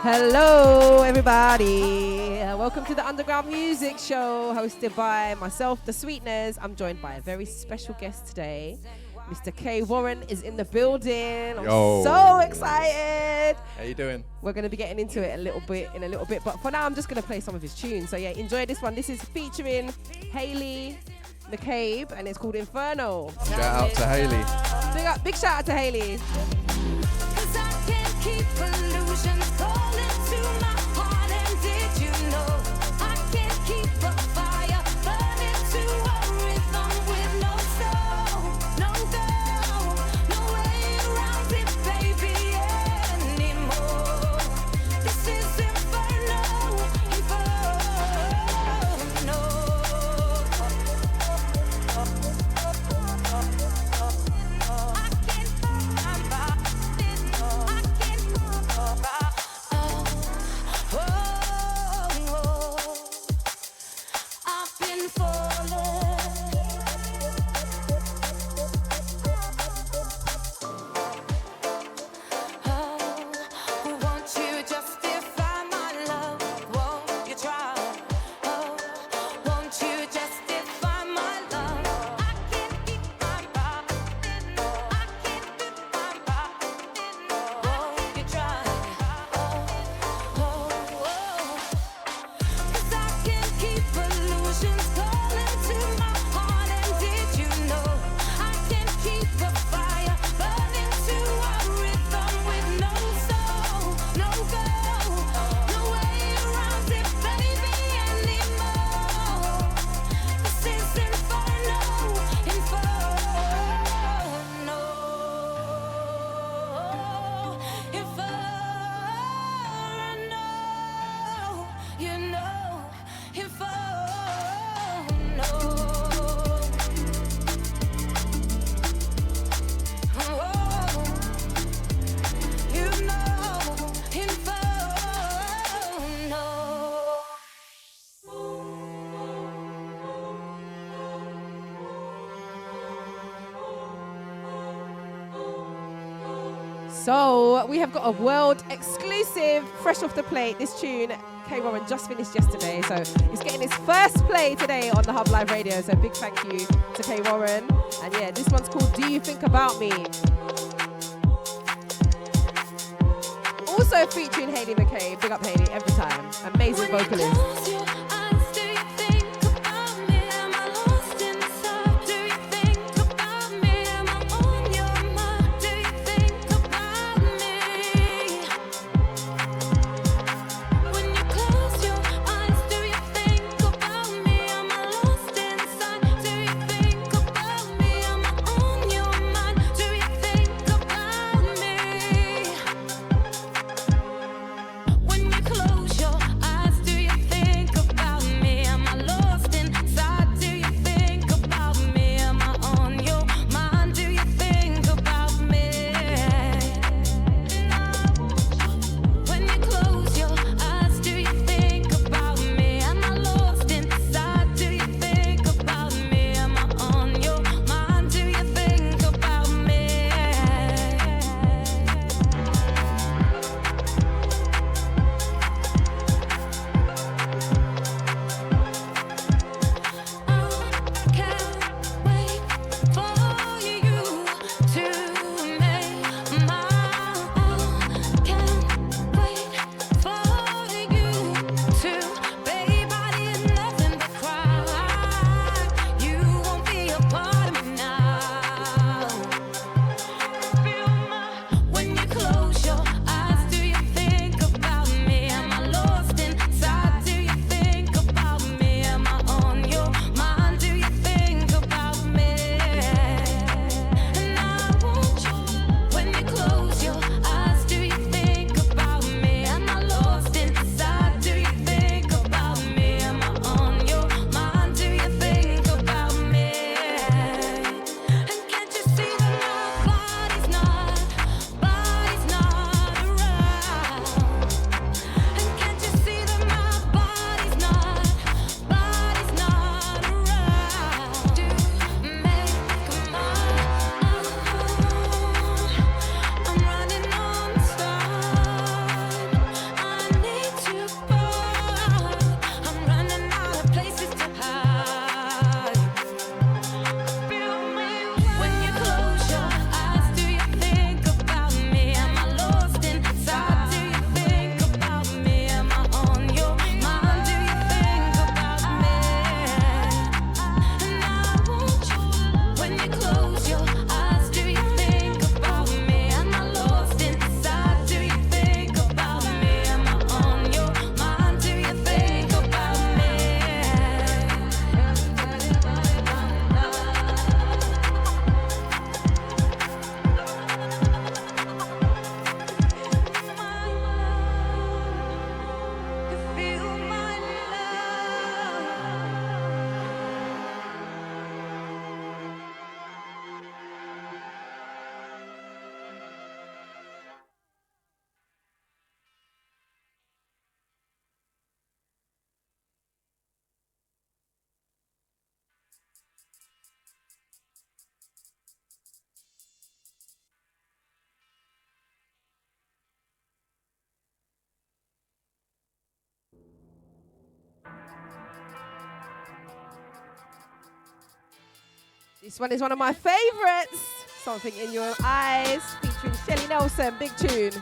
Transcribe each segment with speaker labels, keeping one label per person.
Speaker 1: Hello, everybody. Welcome to the Underground Music Show, hosted by myself, the Sweetnezz. I'm joined by a very special guest today. Mr. K. Warren is in the building. I'm so excited.
Speaker 2: How you doing?
Speaker 1: We're going to be getting into it in a little bit, but for now, I'm just going to play some of his tunes. So yeah, enjoy this one. This is featuring Hayley McCabe, and it's called Inferno.
Speaker 2: Shout out to Hayley.
Speaker 1: Big shout out to Hayley.
Speaker 3: Keep illusions calling to my heart, and did you know I can't keep a fire burning to a rhythm with no soul, no go, no way around it, baby, anymore. This is inferno, inferno.
Speaker 1: So we have got a world exclusive, fresh off the plate. This tune, K. Warren just finished yesterday, so he's getting his first play today on the Hub Live Radio. So big thank you to K. Warren. And yeah, this one's called Do You Think About Me? Also featuring Hayley McCabe. Big up Hayley every time. Amazing vocalist. This one is one of my favorites. Something in Your Eyes, featuring Shelly Nelson. Big tune.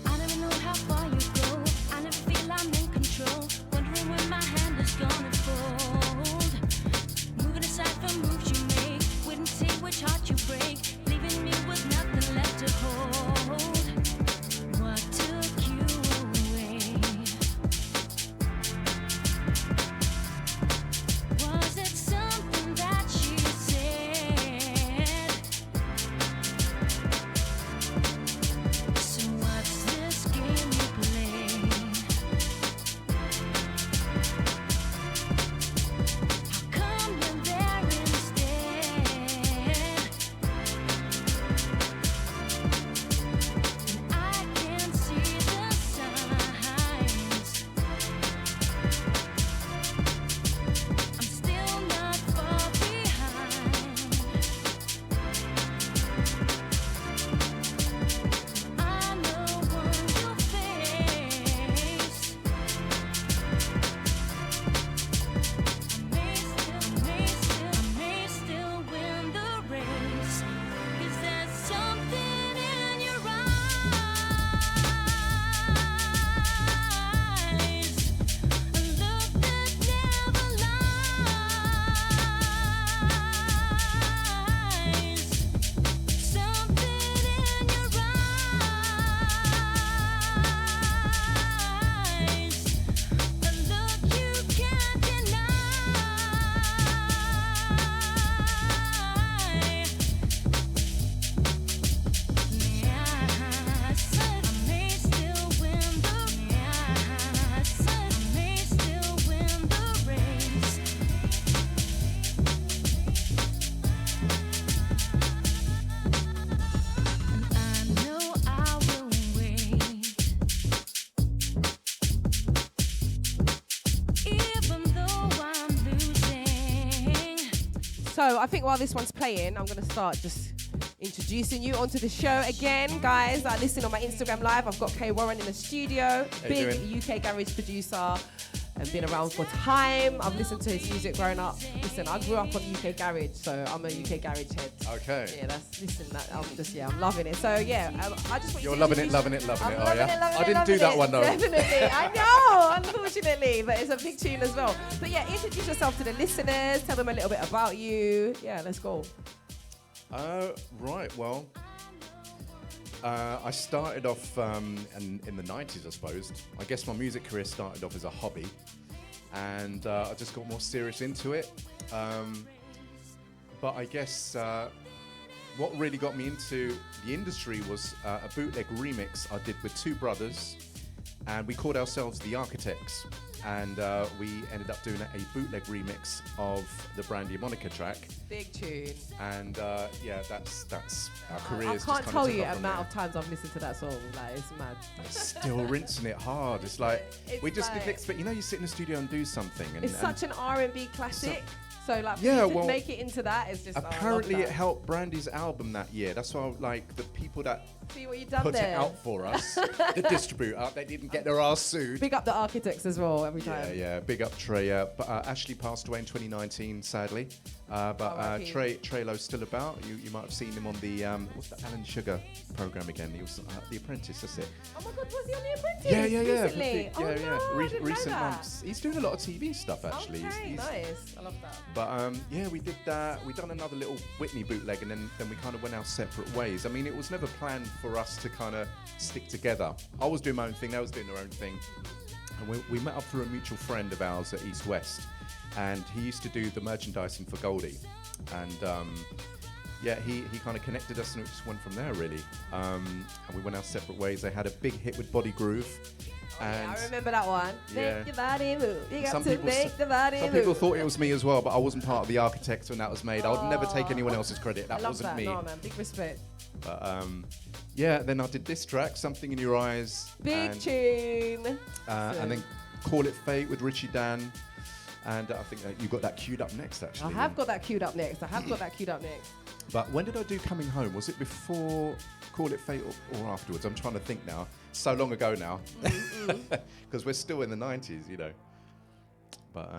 Speaker 3: I never know how far you go. I never feel I'm in control. Wondering when my hand is gonna fold. Moving aside from moves you make. Wouldn't see which heart you break. Leaving me with nothing left to hold. What took you away? Was it something that she said? So what's this game you play? How come you're there instead? And I can't see the signs. I'm still not far behind. I'm the one you face. I may still win the race. 'Cause there's something in your eyes, a look that never lies. Something in your eyes, a look you can't deny. I said I may still win the race. And I know I will wait. Even though I'm losing.
Speaker 1: So I think while this one's playing, I'm going to start just introducing you onto the show again. Guys, I listen on my Instagram Live. I've got Kay Warren in the studio.
Speaker 2: How you
Speaker 1: Big UK garage producer and been around for time. I've listened to his music growing up. Listen, I grew up on UK garage, so I'm a UK garage head.
Speaker 2: Okay.
Speaker 1: Yeah, I'm loving it. So yeah, I just want you
Speaker 2: You're
Speaker 1: to
Speaker 2: loving it,
Speaker 1: introduce-
Speaker 2: loving it, loving
Speaker 1: I'm
Speaker 2: it, are
Speaker 1: loving
Speaker 2: ya?
Speaker 1: it, loving
Speaker 2: I
Speaker 1: it,
Speaker 2: didn't do
Speaker 1: loving
Speaker 2: that
Speaker 1: it.
Speaker 2: one though.
Speaker 1: Definitely, I know, unfortunately, but it's a big tune as well. But yeah, introduce yourself to the listeners. Tell them a little bit about you. Yeah, let's go.
Speaker 2: Right, well, I started off in the 90s, I suppose. I guess my music career started off as a hobby, and I just got more serious into it. But I guess what really got me into the industry was a bootleg remix I did with two brothers, and we called ourselves the Architechs. And we ended up doing a bootleg remix of the Brandy Monica track.
Speaker 1: Big tune.
Speaker 2: And yeah, that's our careers.
Speaker 1: I
Speaker 2: just
Speaker 1: can't
Speaker 2: kinda
Speaker 1: tell
Speaker 2: took
Speaker 1: you
Speaker 2: off
Speaker 1: the
Speaker 2: from
Speaker 1: amount
Speaker 2: there.
Speaker 1: of times I've listened to that song. Like, it's mad.
Speaker 2: Still rinsing it hard. It's like
Speaker 1: It's
Speaker 2: we just
Speaker 1: like-
Speaker 2: didn't expect. You know, you sit in the studio and do something, and,
Speaker 1: It's such an R&B classic. So like,
Speaker 2: Yeah,
Speaker 1: for you to
Speaker 2: well,
Speaker 1: make it into that is just.
Speaker 2: apparently
Speaker 1: oh, I
Speaker 2: it
Speaker 1: love
Speaker 2: helped Brandy's album that year. That's why, like, the people that
Speaker 1: that. See what you've done
Speaker 2: put
Speaker 1: there.
Speaker 2: it out for us, the distributor, they didn't get their ass sued.
Speaker 1: Big up the Architects as well every time.
Speaker 2: Yeah. Big up Trey. But Ashley passed away in 2019, sadly. But
Speaker 1: R.I.P.
Speaker 2: Trey Lowe's still about. You might have seen him on the what's the Alan Sugar program again? He was The Apprentice. That's it.
Speaker 1: Oh my God, was he on The Apprentice?
Speaker 2: Yeah.
Speaker 1: Recently? Oh, no, I didn't know
Speaker 2: Recent
Speaker 1: that.
Speaker 2: months. He's doing a lot of TV stuff actually.
Speaker 1: Okay,
Speaker 2: He's-
Speaker 1: nice. I love that.
Speaker 2: But yeah, we did that. We done another little Whitney bootleg, and then we kind of went our separate ways. I mean, it was never planned for us to kind of stick together. I was doing my own thing. They was doing their own thing. And we met up through a mutual friend of ours at East West, and he used to do the merchandising for Goldie. And yeah, he kind of connected us, and it just went from there, really. And we went our separate ways. They had a big hit with Body Groove. And
Speaker 1: I remember that one.
Speaker 2: Yeah.
Speaker 1: Make your body move. You got
Speaker 2: some
Speaker 1: to
Speaker 2: people,
Speaker 1: make the body
Speaker 2: some
Speaker 1: move.
Speaker 2: people thought it was me as well, but I wasn't part of the Architects when that was made. I would never take
Speaker 1: Oh.
Speaker 2: anyone else's credit.
Speaker 1: I
Speaker 2: That
Speaker 1: love
Speaker 2: wasn't
Speaker 1: that.
Speaker 2: me.
Speaker 1: No, man. Big respect.
Speaker 2: But yeah, then I did this track, Something in Your Eyes.
Speaker 1: Big
Speaker 2: and,
Speaker 1: tune.
Speaker 2: and then Call It Fate with Richie Dan. And I think that you got that queued up next, actually.
Speaker 1: I have got that queued up next.
Speaker 2: But when did I do Coming Home? Was it before call it Fate or Afterwards? I'm trying to think now. So long ago now, because we're still in the 90s, you know. But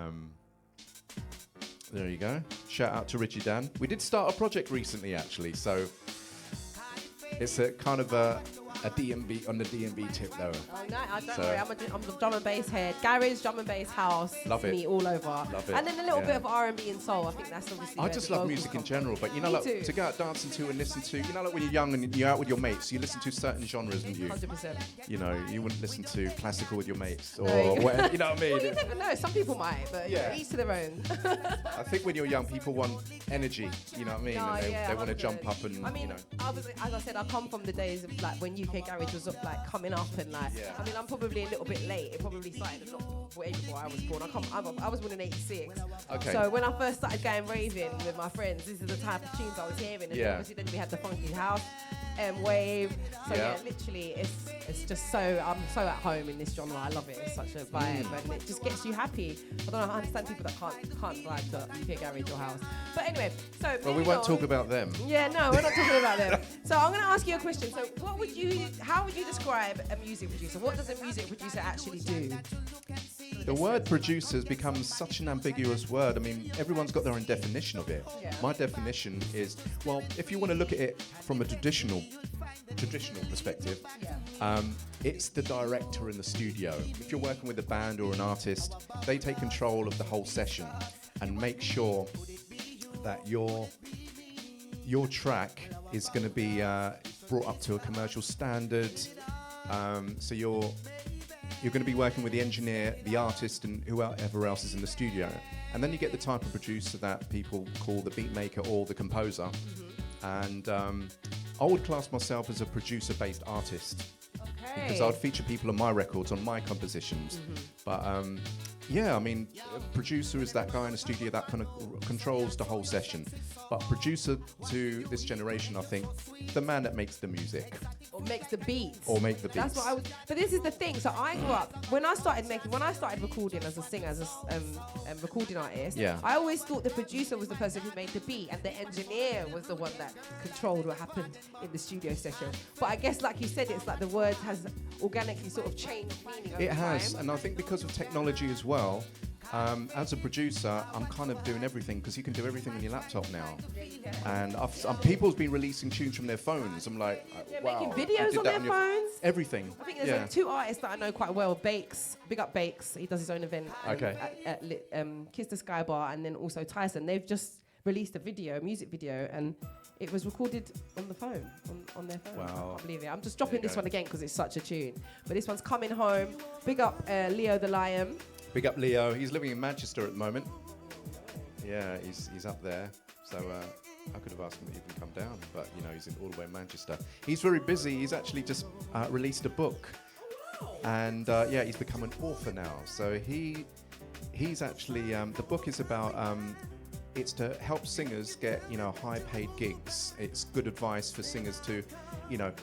Speaker 2: there you go. Shout out to Richie Dan. We did start a project recently, actually, so it's a kind of a D&B on the D&B tip though.
Speaker 1: Oh no, don't worry. I'm the drum and bass head. Garage, drum and bass, house.
Speaker 2: Love it.
Speaker 1: Me all over.
Speaker 2: Love it.
Speaker 1: And then a little bit of R&B and soul. I think that's obviously.
Speaker 2: I
Speaker 1: where
Speaker 2: just
Speaker 1: the
Speaker 2: love
Speaker 1: vocals
Speaker 2: music in
Speaker 1: come
Speaker 2: general,
Speaker 1: from.
Speaker 2: but you know,
Speaker 1: Me
Speaker 2: like
Speaker 1: too.
Speaker 2: to go out dancing to and listen to, you know, like when you're young and you're out with your mates, you listen to certain genres, and you,
Speaker 1: 100%.
Speaker 2: you know, you wouldn't listen to classical with your mates or
Speaker 1: No,
Speaker 2: whatever, you know what I mean?
Speaker 1: Well, you never know. Some people might, but
Speaker 2: Yeah.
Speaker 1: each to their own.
Speaker 2: I think when you're young, people want energy, you know what I mean?
Speaker 1: No,
Speaker 2: And they,
Speaker 1: yeah,
Speaker 2: they want to
Speaker 1: 100%.
Speaker 2: jump up and,
Speaker 1: I mean,
Speaker 2: you know.
Speaker 1: as I said, I come from the days of like when UK Garage was like coming up and like.
Speaker 2: Yeah.
Speaker 1: I mean, I'm probably a little bit late. It probably started a lot way before I was born. I was born in '86.
Speaker 2: Okay.
Speaker 1: So when I first started going raving with my friends, this is the type of tunes I was hearing. And
Speaker 2: Yeah.
Speaker 1: obviously then we had the funky house. Wave. So
Speaker 2: Yeah.
Speaker 1: yeah, literally, it's just so I'm so at home in this genre. I love it. It's such a vibe, and it just gets you happy. I don't know. I understand people that can't vibe to UK Garage or house. But anyway, so
Speaker 2: Well, we
Speaker 1: moving
Speaker 2: won't
Speaker 1: on.
Speaker 2: talk about them.
Speaker 1: Yeah, no, we're not talking about them. So I'm going to ask you a question. So how would you describe a music producer? What does a music producer actually do?
Speaker 2: The word producer has become such an ambiguous word. I mean, everyone's got their own definition of it.
Speaker 1: Yeah.
Speaker 2: My definition is, well, if you want to look at it from a traditional perspective, it's the director in the studio. If you're working with a band or an artist, they take control of the whole session and make sure that your track is going to be brought up to a commercial standard. So you're going to be working with the engineer, the artist, and whoever else is in the studio. And then you get the type of producer that people call the beat maker or the composer. And I would class myself as a producer-based artist.
Speaker 1: Okay.
Speaker 2: Because I'd feature people on my records, on my compositions. But yeah, I mean, a producer is that guy in the studio that kind of controls the whole session. But producer to this generation, I think, the man that makes the music.
Speaker 1: Or makes the beats.
Speaker 2: Or make the beats.
Speaker 1: That's what I was. But this is the thing. So I grew up when I started recording as a singer, as a recording artist.
Speaker 2: Yeah.
Speaker 1: I always thought the producer was the person who made the beat, and the engineer was the one that controlled what happened in the studio session. But I guess, like you said, it's like the word has organically sort of changed meaning over
Speaker 2: It has,
Speaker 1: time.
Speaker 2: and I think because of technology as well. As a producer, I'm kind of doing everything because you can do everything on your laptop now. And people's been releasing tunes from their phones. I'm like, wow,
Speaker 1: making
Speaker 2: you
Speaker 1: videos
Speaker 2: did
Speaker 1: on
Speaker 2: that
Speaker 1: their
Speaker 2: your
Speaker 1: phones.
Speaker 2: Everything.
Speaker 1: I think there's
Speaker 2: yeah.
Speaker 1: like two artists that I know quite well. Bakes, big up Bakes. He does his own event at Kiss the Sky Bar, and then also Tyson. They've just released a music video, and it was recorded on the phone, on their phone.
Speaker 2: Wow.
Speaker 1: I can't believe it. I'm just dropping this
Speaker 2: go.
Speaker 1: one again because it's such a tune. But this one's Coming Home. Big up Leo the Lion.
Speaker 2: Big up Leo. He's living in Manchester at the moment. Yeah, he's up there. So I could have asked him to even come down, but you know, he's all the way in Manchester. He's very busy. He's actually just released a book, and yeah, he's become an author now. So he's actually the book is about. It's to help singers get, you know, high-paid gigs. It's good advice for singers to, you know,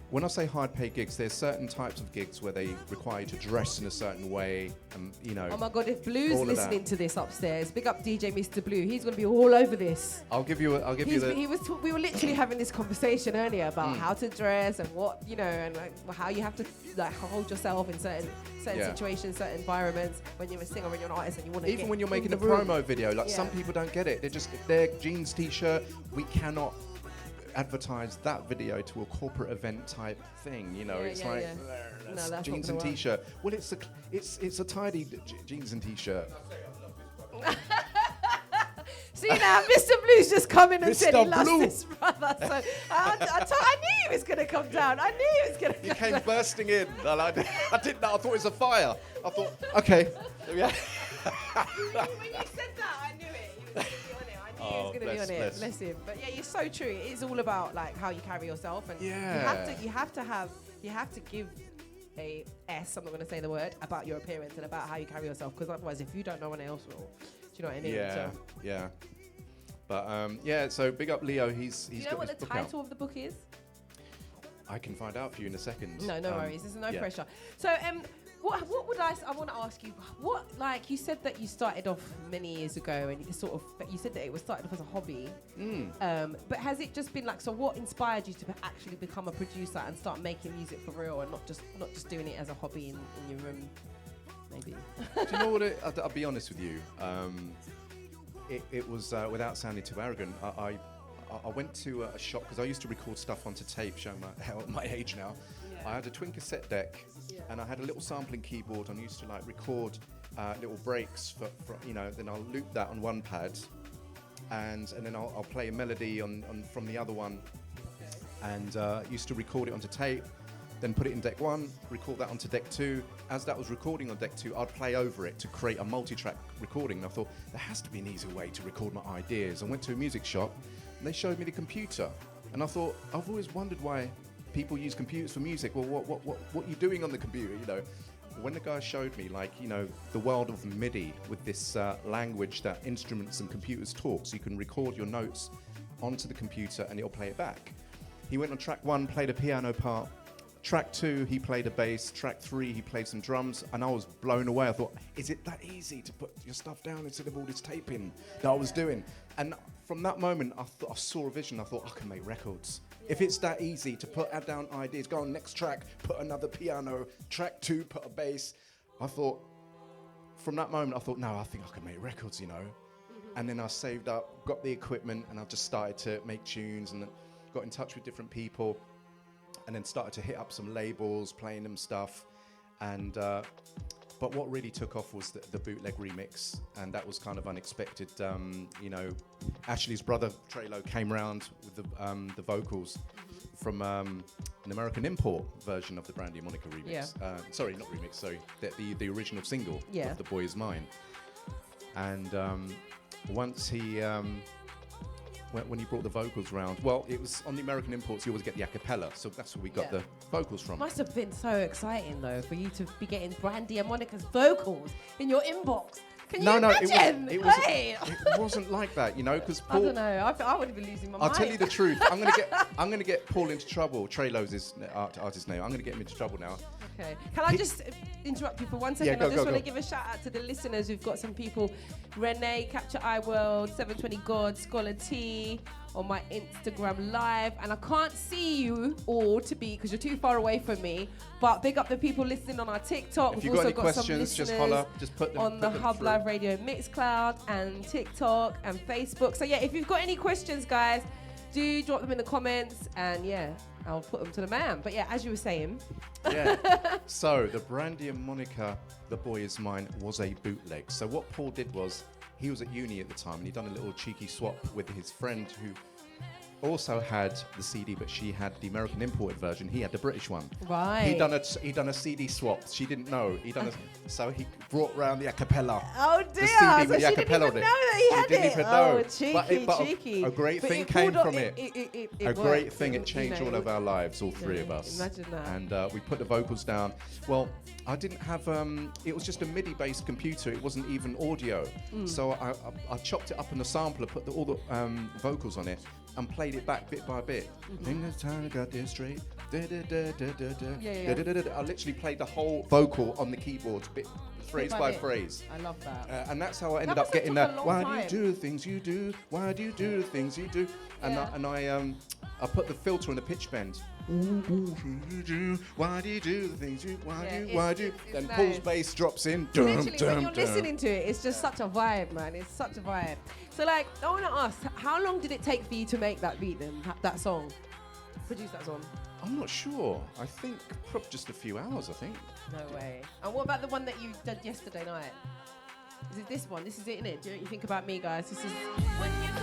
Speaker 2: when I say high-paid gigs, there's certain types of gigs where they require you to dress in a certain way, and you know.
Speaker 1: Oh my God! If Blue's
Speaker 2: all of
Speaker 1: listening
Speaker 2: that.
Speaker 1: to this upstairs, big up DJ Mr. Blue. He's gonna be all over this.
Speaker 2: I'll give you the.
Speaker 1: We were literally having this conversation earlier about how to dress and what, you know, and like how you have to like hold yourself in certain
Speaker 2: Yeah.
Speaker 1: situations, certain environments when you're a singer and you're an artist and you want to.
Speaker 2: Even when you're making a promo video, like some people don't get it. They're just their jeans t-shirt. We cannot advertise that video to a corporate event type thing. You know,
Speaker 1: Yeah,
Speaker 2: it's
Speaker 1: yeah,
Speaker 2: like
Speaker 1: yeah.
Speaker 2: that's
Speaker 1: No, that's
Speaker 2: jeans
Speaker 1: not
Speaker 2: and
Speaker 1: gonna work.
Speaker 2: t-shirt. Well, it's a tidy jeans and t-shirt.
Speaker 1: See now, Mr. Blue's just come in and said he
Speaker 2: Mr.
Speaker 1: loves
Speaker 2: Blue.
Speaker 1: his brother. So I knew he was going to come down. I knew he was going to
Speaker 2: You
Speaker 1: come
Speaker 2: came
Speaker 1: down.
Speaker 2: bursting in. And I didn't know. I thought it was a fire. I thought, okay. Yeah.
Speaker 1: When you said that, I knew it. He was going to be on it. I knew he was going to be on it.
Speaker 2: bless.
Speaker 1: Bless him. But yeah, you're so true. It's all about like how you carry yourself, and
Speaker 2: Yeah.
Speaker 1: you have to give a S. I'm not going to say the word about your appearance and about how you carry yourself, because otherwise, if you don't, no one else will. Do you know what I mean?
Speaker 2: Yeah,
Speaker 1: So,
Speaker 2: yeah. But yeah, so big up Leo. He's
Speaker 1: do you know
Speaker 2: got
Speaker 1: what
Speaker 2: his
Speaker 1: the
Speaker 2: book out.
Speaker 1: title of the book is?
Speaker 2: I can find out for you in a second.
Speaker 1: No worries. There's no
Speaker 2: yeah.
Speaker 1: pressure. So, What would I want to ask you? What, like you said that you started off many years ago, and you you said that it was started off as a hobby. But has it just been like, so what inspired you to actually become a producer and start making music for real, and not just doing it as a hobby in your room, maybe?
Speaker 2: Do you know what? I'll be honest with you. It was without sounding too arrogant. I went to a shop because I used to record stuff onto tape, showing my age now. I had a twin cassette deck, and I had a little sampling keyboard, and I used to like record little breaks for then I'll loop that on one pad, and then I'll play a melody on from the other one, and used to record it onto tape, then put it in deck 1, record that onto deck 2. As that was recording on deck 2, I'd play over it to create a multi-track recording, and I thought there has to be an easier way to record my ideas. I went to a music shop, and they showed me the computer, and I thought, I've always wondered why people use computers for music. Well, what are you doing on the computer, When the guy showed me, the world of MIDI with this language that instruments and computers talk, so you can record your notes onto the computer and it'll play it back. He went on track 1, played a piano part. Track 2, he played a bass. Track 3, he played some drums, and I was blown away. I thought, is it that easy to put your stuff down instead of all this taping that I was doing? And from that moment, I saw a vision. I thought, I can make records. If it's that easy to put down ideas, go on next track, put another piano, track 2, put a bass. From that moment, I thought, no, I think I can make records, And then I saved up, got the equipment, and I just started to make tunes and got in touch with different people. And then started to hit up some labels, playing them stuff, and but what really took off was the bootleg remix, and that was kind of unexpected. Ashley's brother Trelo came around with the vocals from an American import version of the Brandy and Monica remix.
Speaker 1: Yeah.
Speaker 2: Sorry, not remix. Sorry, the original single of The Boy Is Mine. And once he when he brought the vocals round, well, it was on the American imports, you always get the a cappella, so that's where we got the vocals from.
Speaker 1: Must have been so exciting, though, for you to be getting Brandy and Monica's vocals in your inbox. Can you imagine?
Speaker 2: It wasn't like that, because Paul...
Speaker 1: I don't know. I would be losing my mind.
Speaker 2: I'll tell you the truth. I'm gonna get Paul into trouble. Trelo's his artist name. I'm gonna get him into trouble now.
Speaker 1: Okay. Can I just interrupt you for 1 second?
Speaker 2: Yeah,
Speaker 1: I just want to give a shout out to the listeners. We've got some people: Renee, Capture iWorld, 720 God, Scholar T on my Instagram live, and I can't see you all because you're too far away from me. But big up the people listening on our TikTok.
Speaker 2: If
Speaker 1: We've
Speaker 2: you've got
Speaker 1: also
Speaker 2: any
Speaker 1: got
Speaker 2: questions,
Speaker 1: some
Speaker 2: just
Speaker 1: listeners
Speaker 2: holler. Just put them
Speaker 1: on the Hub
Speaker 2: through.
Speaker 1: Live Radio Mixcloud and TikTok and Facebook. So yeah, if you've got any questions, guys, do drop them in the comments, and I'll put them to the man. But yeah, as you were saying.
Speaker 2: Yeah. So the Brandy and Monica, The Boy Is Mine, was a bootleg. So what Paul did was, he was at uni at the time, and he'd done a little cheeky swap with his friend who also had the CD, but she had the American imported version. He had the British one.
Speaker 1: Right.
Speaker 2: He done a CD swap. She didn't know. So he brought round the a cappella.
Speaker 1: Oh dear!
Speaker 2: The CD
Speaker 1: so
Speaker 2: with
Speaker 1: she
Speaker 2: the
Speaker 1: didn't
Speaker 2: acapella
Speaker 1: even
Speaker 2: on it.
Speaker 1: know that he
Speaker 2: She
Speaker 1: had
Speaker 2: didn't
Speaker 1: it.
Speaker 2: even know.
Speaker 1: Oh, cheeky,
Speaker 2: But
Speaker 1: cheeky.
Speaker 2: a great
Speaker 1: But
Speaker 2: thing
Speaker 1: it
Speaker 2: came
Speaker 1: pulled
Speaker 2: from
Speaker 1: off-
Speaker 2: it.
Speaker 1: It
Speaker 2: A great
Speaker 1: worked.
Speaker 2: thing. It changed all of our lives, all three of us.
Speaker 1: Imagine that.
Speaker 2: And we put the vocals down. Well, I didn't have. It was just a MIDI-based computer. It wasn't even audio. So I chopped it up in the sampler, put all the vocals on it, and played it back bit by bit. In the time I got this straight. I literally played the whole vocal on the keyboard, phrase by phrase.
Speaker 1: I love that.
Speaker 2: And that's how I ended
Speaker 1: That
Speaker 2: up
Speaker 1: must have
Speaker 2: getting
Speaker 1: took
Speaker 2: that.
Speaker 1: a long
Speaker 2: Why
Speaker 1: time.
Speaker 2: do you do the things you do? Why do you do the things you do? And I put the filter on the pitch bend. Why do you do the things you? Why do? Then
Speaker 1: nice.
Speaker 2: Paul's bass drops in.
Speaker 1: Literally, when you're listening to it, it's just such a vibe, man. It's such a vibe. So, I want to ask, how long did it take for you to make that beat then, that song? Produce that song?
Speaker 2: I'm not sure. I think probably just a few hours. I think.
Speaker 1: No way. And what about the one that you did yesterday night? Is it this one? This is it, innit? Do you know what you think about me, guys? This is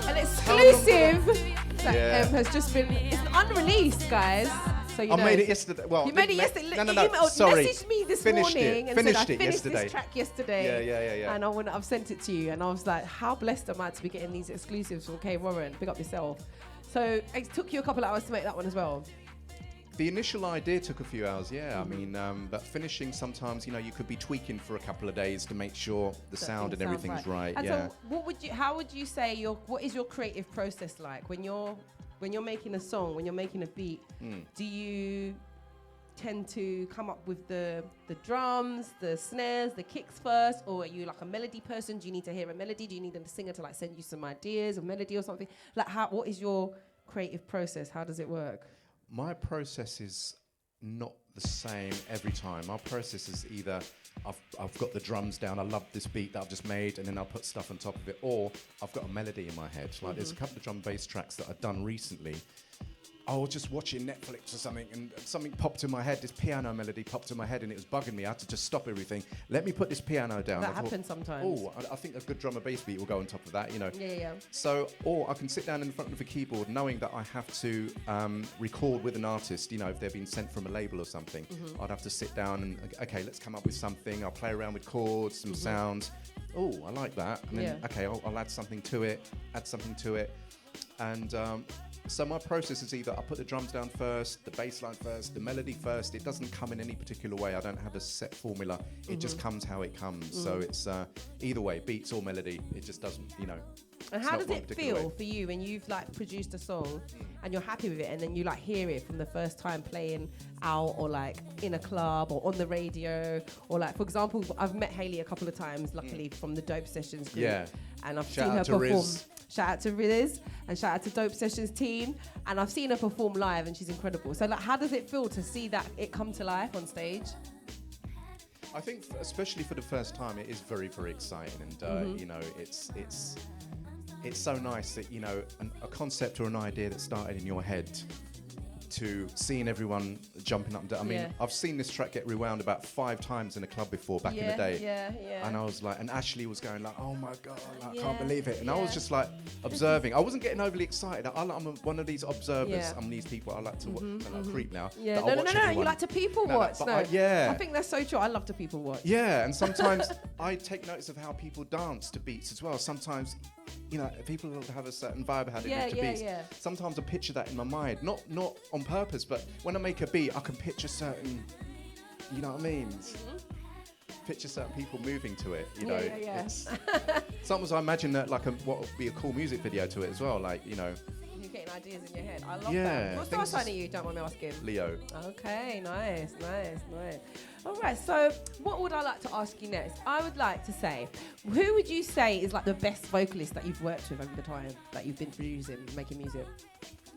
Speaker 1: an exclusive that has just been... It's unreleased, guys. So you know.
Speaker 2: I made it yesterday. Well,
Speaker 1: you made it yesterday.
Speaker 2: No.
Speaker 1: You emailed,
Speaker 2: Sorry.
Speaker 1: messaged me this
Speaker 2: Finished
Speaker 1: morning
Speaker 2: it.
Speaker 1: and said, I
Speaker 2: Finished it
Speaker 1: finished
Speaker 2: yesterday.
Speaker 1: this track yesterday.
Speaker 2: Yeah.
Speaker 1: And I've sent it to you. And I was like, how blessed am I to be getting these exclusives from K. Warren? Pick up yourself. So it took you a couple of hours to make that one as well.
Speaker 2: The initial idea took a few hours, I mean, but finishing sometimes, you could be tweaking for a couple of days to make sure the sound and everything's right.
Speaker 1: And so how would you say what is your creative process like when you're making a song, when you're making a beat? Do you tend to come up with the drums, the snares, the kicks first, or are you like a melody person? Do you need to hear a melody? Do you need a singer to like send you some ideas of melody or something? Like, what is your creative process? How does it work?
Speaker 2: My process is not the same every time. My process is either I've got the drums down, I love this beat that I've just made, and then I'll put stuff on top of it, or I've got a melody in my head. Like there's a couple of drum and bass tracks that I've done recently. I was just watching Netflix or something, and something popped in my head. This piano melody popped in my head, and it was bugging me. I had to just stop everything. Let me put this piano down.
Speaker 1: That happens sometimes.
Speaker 2: Oh, I think a good drum and bass beat will go on top of that, you know.
Speaker 1: Yeah.
Speaker 2: So, or I can sit down in front of a keyboard, knowing that I have to record with an artist. You know, if they've been sent from a label or something, I'd have to sit down and okay, let's come up with something. I'll play around with chords, some sounds. Oh, I like that. And then okay, I'll add something to it. And so my process is either I put the drums down first, the bass line first, the melody first. It doesn't come in any particular way. I don't have a set formula. It just comes how it comes. So it's either way, beats or melody. It just doesn't, you know.
Speaker 1: And how does it feel for you when you've like produced a song and you're happy with it, and then you like hear it from the first time playing out, or like in a club or on the radio, or like, for example, I've met Hayley a couple of times, luckily, from the Dope Sessions group.
Speaker 2: Yeah.
Speaker 1: And I've
Speaker 2: Shout
Speaker 1: seen her
Speaker 2: out to
Speaker 1: perform.
Speaker 2: Riz.
Speaker 1: Shout out to Riz and shout out to Dope Sessions team. And I've seen her perform live, and she's incredible. So like, how does it feel to see that it come to life on stage?
Speaker 2: I think, especially for the first time, it is very, very exciting, and you know, it's so nice that, you know, a concept or an idea that started in your head to seeing everyone jumping up and down. I mean, I've seen this track get rewound about 5 times in a club before back in the day.
Speaker 1: Yeah.
Speaker 2: And I was like, and Ashley was going like, oh my God, like, I can't believe it. And I was just like observing. I wasn't getting overly excited. I'm one of these observers. I'm these people I like to watch. I'm a creep now.
Speaker 1: Yeah, no, you like to people watch. No,
Speaker 2: I
Speaker 1: think that's so true. I love to people watch.
Speaker 2: Yeah, and sometimes I take notice of how people dance to beats as well. Sometimes, you know, people have a certain vibe how they move to beats. Sometimes I picture that in my mind, not on purpose, but when I make a beat, I can picture certain, you know what I mean? Picture certain people moving to it, you know. It's sometimes I imagine that like what would be a cool music video to it as well, like, you know.
Speaker 1: You're getting ideas in your head. I love that. What star sign are you? Don't mind me asking.
Speaker 2: Leo.
Speaker 1: Okay, nice. All right, so what would I like to ask you next? I would like to say, who would you say is like the best vocalist that you've worked with over the time that you've been producing, making music?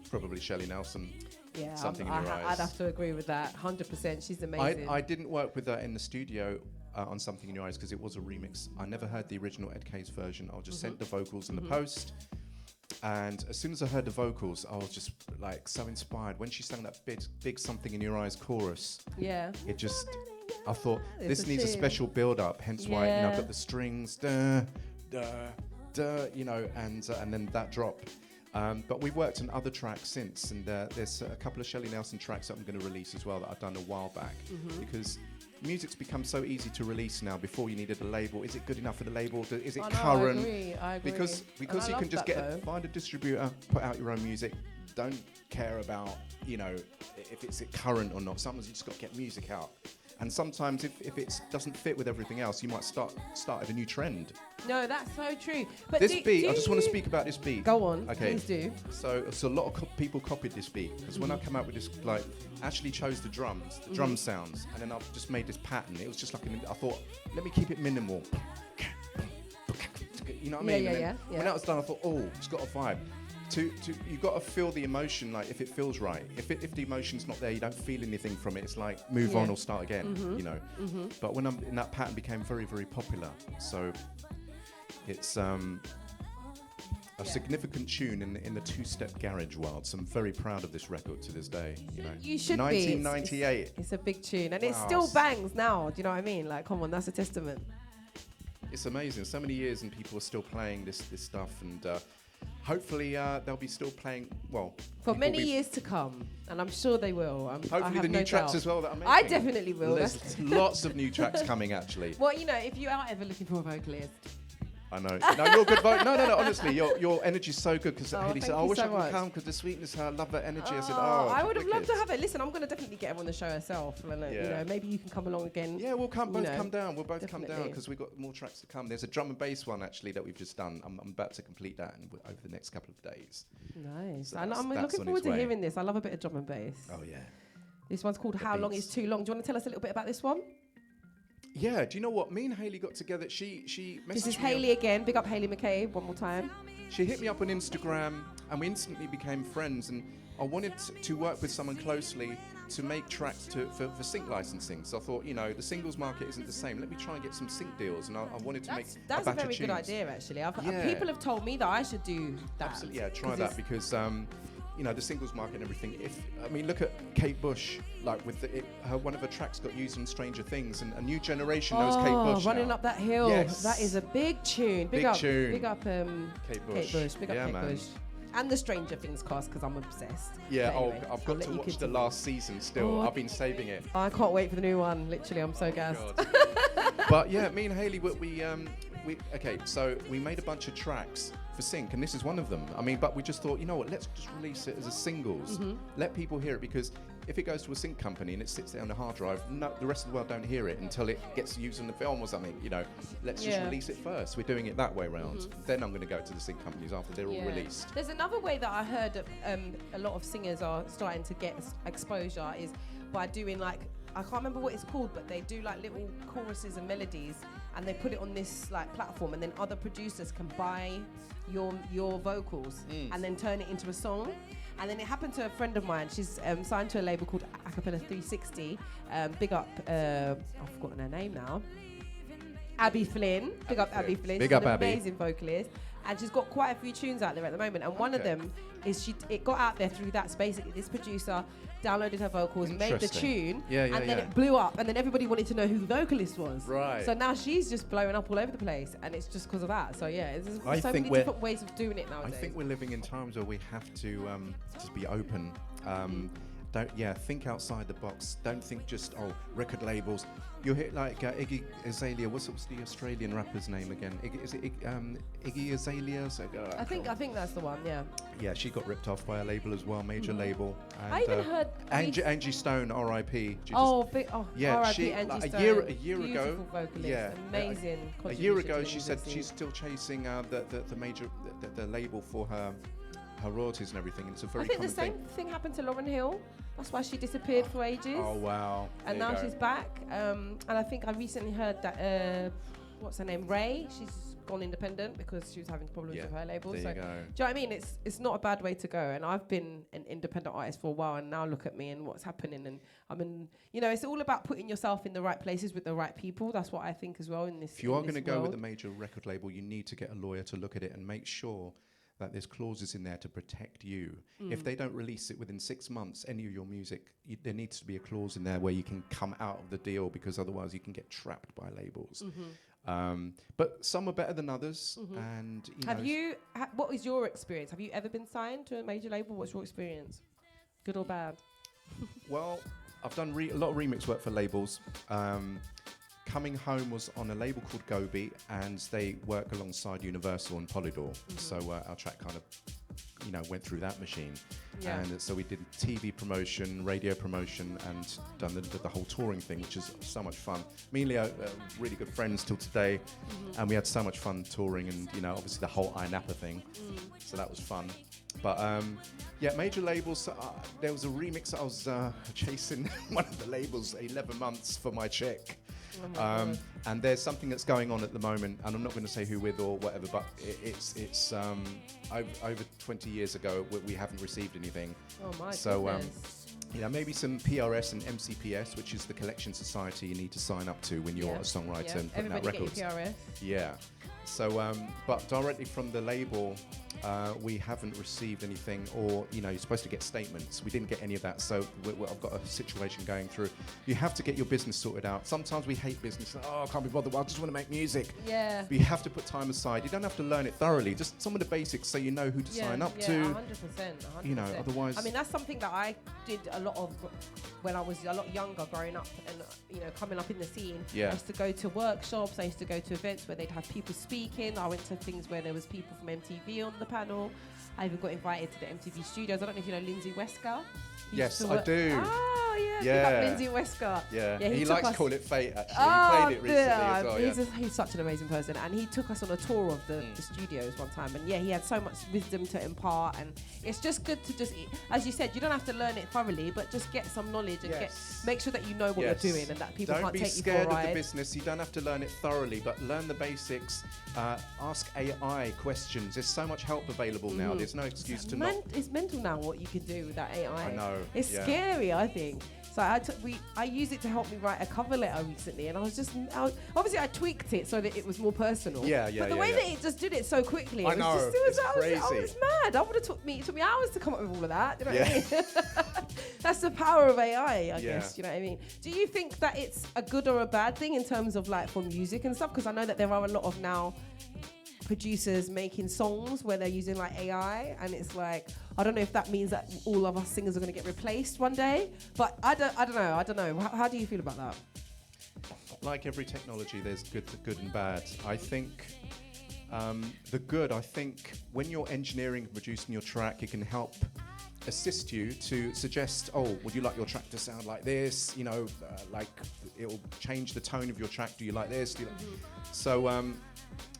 Speaker 2: Probably Shelley Nelson.
Speaker 1: Yeah,
Speaker 2: Something in Your Eyes.
Speaker 1: I'd have to agree with that, 100%. She's amazing.
Speaker 2: I didn't work with her in the studio on Something in Your Eyes because it was a remix. I never heard the original Ed K's version. I just sent the vocals in the post. And as soon as I heard the vocals, I was just like so inspired. When she sang that big Something in Your Eyes chorus, it just, I thought, this needs a special build-up. Hence why, you know, I've got the strings, you know, and then that drop. But we've worked on other tracks since, and there's a couple of Shelley Nelson tracks that I'm going to release as well that I've done a while back, because music's become so easy to release now. Before you needed a label. Is it good enough for the label? Is it current?
Speaker 1: I agree.
Speaker 2: Because you can just find a distributor, put out your own music. Don't care about, you know, if it's current or not. Sometimes you just got to get music out. And sometimes if it doesn't fit with everything else, you might start a new trend.
Speaker 1: No, that's so true. But
Speaker 2: this beat, I just want to speak about this beat.
Speaker 1: Go on,
Speaker 2: okay.
Speaker 1: Please do.
Speaker 2: So a lot of people copied this beat, because when I come out with this, like, Ashley chose the drums, drum sounds, and then I've just made this pattern. It was just like, I thought, let me keep it minimal. You know what I mean?
Speaker 1: Yeah.
Speaker 2: When that was done, I thought, oh, it's got a vibe. You've got to feel the emotion, like if it feels right. If the emotion's not there, you don't feel anything from it. It's like move on or start again, you know. But when that pattern became very, very popular, so it's a significant tune in the two-step garage world. So I'm very proud of this record to this day. You know,
Speaker 1: you should
Speaker 2: 1998.
Speaker 1: be. It's a big tune, and it still bangs now. Do you know what I mean? Like, come on, that's a testament.
Speaker 2: It's amazing. So many years, and people are still playing this stuff, and hopefully they'll be still playing, well,
Speaker 1: for many years to come, and I'm sure they will.
Speaker 2: Hopefully the new tracks as well that I'm making.
Speaker 1: I definitely will.
Speaker 2: There's lots of new tracks coming, actually.
Speaker 1: Well, you know, if you are ever looking for a vocalist.
Speaker 2: I know. No, you're good. No, honestly, your energy's so good, because Haley said, I wish I could come because the Sweetness, I love that energy. I said,
Speaker 1: I would have loved to have it. Listen, I'm going to definitely get her on the show herself. And, you know, maybe you can come along again.
Speaker 2: Yeah, we'll come down. We'll both come down, because we've got more tracks to come. There's a drum and bass one, actually, that we've just done. I'm about to complete that over the next couple of days.
Speaker 1: Nice.
Speaker 2: So
Speaker 1: I'm looking forward to hearing this. I love a bit of drum and bass.
Speaker 2: Oh, yeah.
Speaker 1: This one's called How Long Is Too Long. Do you want to tell us a little bit about this one?
Speaker 2: Yeah, do you know what? Me and Hayley got together. She messaged
Speaker 1: This is
Speaker 2: me
Speaker 1: Hayley again. Big up Hayley McCabe one more time.
Speaker 2: She hit me up on Instagram, and we instantly became friends. And I wanted to work with someone closely to make tracks for sync licensing. So I thought, you know, the singles market isn't the same. Let me try and get some sync deals. And I wanted to make
Speaker 1: That's
Speaker 2: a
Speaker 1: a
Speaker 2: batch
Speaker 1: very
Speaker 2: of
Speaker 1: good
Speaker 2: tunes.
Speaker 1: idea, actually.
Speaker 2: Yeah.
Speaker 1: People have told me that I should do that.
Speaker 2: Absolutely, yeah, try that because you know, the singles market and everything. Look at Kate Bush, like with one of her tracks got used in Stranger Things, and a new generation knows Kate Bush.
Speaker 1: Running
Speaker 2: now.
Speaker 1: Up That Hill.
Speaker 2: Yes.
Speaker 1: That is a big tune.
Speaker 2: Big tune.
Speaker 1: Big up
Speaker 2: Kate Bush.
Speaker 1: Big up
Speaker 2: Yeah,
Speaker 1: Kate
Speaker 2: man.
Speaker 1: Bush. And the Stranger Things cast, because I'm obsessed.
Speaker 2: Yeah,
Speaker 1: But anyway,
Speaker 2: I've
Speaker 1: I'll
Speaker 2: got
Speaker 1: let
Speaker 2: to
Speaker 1: you
Speaker 2: watch the
Speaker 1: continue.
Speaker 2: last season still. I've been saving it.
Speaker 1: I can't wait for the new one. Literally, I'm so gassed.
Speaker 2: God. But yeah, me and Hayley, so we made a bunch of tracks for sync, and this is one of them. I mean, but we just thought, you know what, let's just release it as a singles. Let people hear it, because if it goes to a sync company and it sits there on a hard drive, the rest of the world don't hear it until it gets used in the film or something. You know, let's just release it first. We're doing it that way around. Then I'm going to go to the sync companies after they're all released.
Speaker 1: There's another way that I heard that, a lot of singers are starting to get exposure is by doing like, I can't remember what it's called, but they do like little choruses and melodies, and they put it on this like platform, and then other producers can buy your vocals and then turn it into a song. And then it happened to a friend of mine. She's signed to a label called Acapella 360. Big up, I've forgotten her name now. Abby Flynn. Big up Abby Flynn.
Speaker 2: Big
Speaker 1: She's
Speaker 2: up
Speaker 1: an
Speaker 2: Abby.
Speaker 1: amazing vocalist. And she's got quite a few tunes out there at the moment. And one of them is it got out there through that. So basically, this producer downloaded her vocals, made the tune, and then it blew up. And then everybody wanted to know who the vocalist was.
Speaker 2: Right.
Speaker 1: So now she's just blowing up all over the place, and it's just because of that. So yeah, there's so many different ways of doing it nowadays.
Speaker 2: I think we're living in times where we have to just be open. Think outside the box. Don't think just record labels. You'll hit like Iggy Azalea. What's the Australian rapper's name again? Iggy Azalea.
Speaker 1: I think that's the one. Yeah.
Speaker 2: Yeah, she got ripped off by a label as well, major label. And,
Speaker 1: I even heard
Speaker 2: Angie Stone, R.I.P.
Speaker 1: Yeah,
Speaker 2: R.I.P.
Speaker 1: Angie
Speaker 2: Like
Speaker 1: Stone.
Speaker 2: a year ago.
Speaker 1: Beautiful vocalist, amazing.
Speaker 2: A year ago,
Speaker 1: contribution to
Speaker 2: she
Speaker 1: the
Speaker 2: said
Speaker 1: music
Speaker 2: she's
Speaker 1: scene.
Speaker 2: still chasing the label for her royalties and everything. And it's a very
Speaker 1: I think the
Speaker 2: common
Speaker 1: same thing happened to Lauryn Hill. That's why she disappeared for ages.
Speaker 2: Oh wow!
Speaker 1: And
Speaker 2: There
Speaker 1: now
Speaker 2: you go.
Speaker 1: she's back. And I think I recently heard that what's her name? Ray. She's gone independent because she was having problems with her label.
Speaker 2: There
Speaker 1: So
Speaker 2: you go.
Speaker 1: do you know what I mean? It's not a bad way to go. And I've been an independent artist for a while, and now look at me and what's happening. And it's all about putting yourself in the right places with the right people. That's what I think as well in this.
Speaker 2: If you are going to go with a major record label, you need to get a lawyer to look at it and make sure that there's clauses in there to protect you. If they don't release it within 6 months, any of your music, there needs to be a clause in there where you can come out of the deal, because otherwise you can get trapped by labels. But some are better than others. And
Speaker 1: what is your experience? Have you ever been signed to a major label? What's your experience? Good or bad?
Speaker 2: Well, I've done a lot of remix work for labels. Coming Home was on a label called Go Beat, and they work alongside Universal and Polydor. So our track kind of, went through that machine.
Speaker 1: Yeah.
Speaker 2: And so we did TV promotion, radio promotion, and done the whole touring thing, which is so much fun. Me and Leo are really good friends till today, and we had so much fun touring, and obviously the whole INAPA thing. So that was fun. But major labels. There was a remix I was chasing one of the labels 11 months for my check. And there's something that's going on at the moment, and I'm not going to say who with or whatever, but it's over 20 years ago we haven't received anything.
Speaker 1: Oh my
Speaker 2: goodness. Maybe some PRS and MCPS, which is the collection society you need to sign up to when you're a songwriter and putting out
Speaker 1: Everybody
Speaker 2: records.
Speaker 1: get your PRS.
Speaker 2: Yeah. So, but directly from the label, we haven't received anything, or you're supposed to get statements. We didn't get any of that, so I've got a situation going through. You have to get your business sorted out. Sometimes we hate business. I can't be bothered. I just want to make music.
Speaker 1: Yeah.
Speaker 2: But you have to put time aside. You don't have to learn it thoroughly. Just some of the basics, so you know who to sign up to.
Speaker 1: 100%.
Speaker 2: Otherwise.
Speaker 1: I mean, that's something that I did a lot of when I was a lot younger, growing up, and coming up in the scene.
Speaker 2: Yeah.
Speaker 1: I used to go to workshops. I used to go to events where they'd have people speaking. I went to things where there was people from MTV on the panel. I even got invited to the MTV studios. I don't know if you know Lindsay Wesker.
Speaker 2: Yes, I do.
Speaker 1: Oh, yeah. up Lindsay Westcott.
Speaker 2: Yeah,
Speaker 1: he
Speaker 2: he
Speaker 1: took
Speaker 2: likes
Speaker 1: us-
Speaker 2: to call it fate, actually.
Speaker 1: Oh,
Speaker 2: He played it recently as well,
Speaker 1: he's such an amazing person, and he took us on a tour of the studios one time, and he had so much wisdom to impart, and it's just good to just, as you said, you don't have to learn it thoroughly, but just get some knowledge and make sure that you know what you're doing and that people
Speaker 2: Don't
Speaker 1: can't
Speaker 2: be
Speaker 1: take you for a
Speaker 2: scared of
Speaker 1: ride.
Speaker 2: the business. You don't have to learn it thoroughly, but learn the basics. Ask AI questions. There's so much help available now. There's no excuse to not.
Speaker 1: It's mental now what you can do with that AI.
Speaker 2: I know.
Speaker 1: It's scary, I think. So I used it to help me write a cover letter recently, and obviously I tweaked it so that it was more personal. But the way that it just did it so quickly,
Speaker 2: I know, it's crazy.
Speaker 1: I was mad. It took me hours to come up with all of that. You know what I mean? That's the power of AI, I guess. You know what I mean? Do you think that it's a good or a bad thing in terms of like for music and stuff? Because I know that there are a lot of now producers making songs where they're using like AI, and it's like, I don't know if that means that all of us singers are going to get replaced one day, but I don't know. How do you feel about that?
Speaker 2: Like every technology, there's good and bad. I think the good, I think when you're engineering and producing your track, it can help assist you to suggest, would you like your track to sound like this? You know, like it'll change the tone of your track. Do you like this? So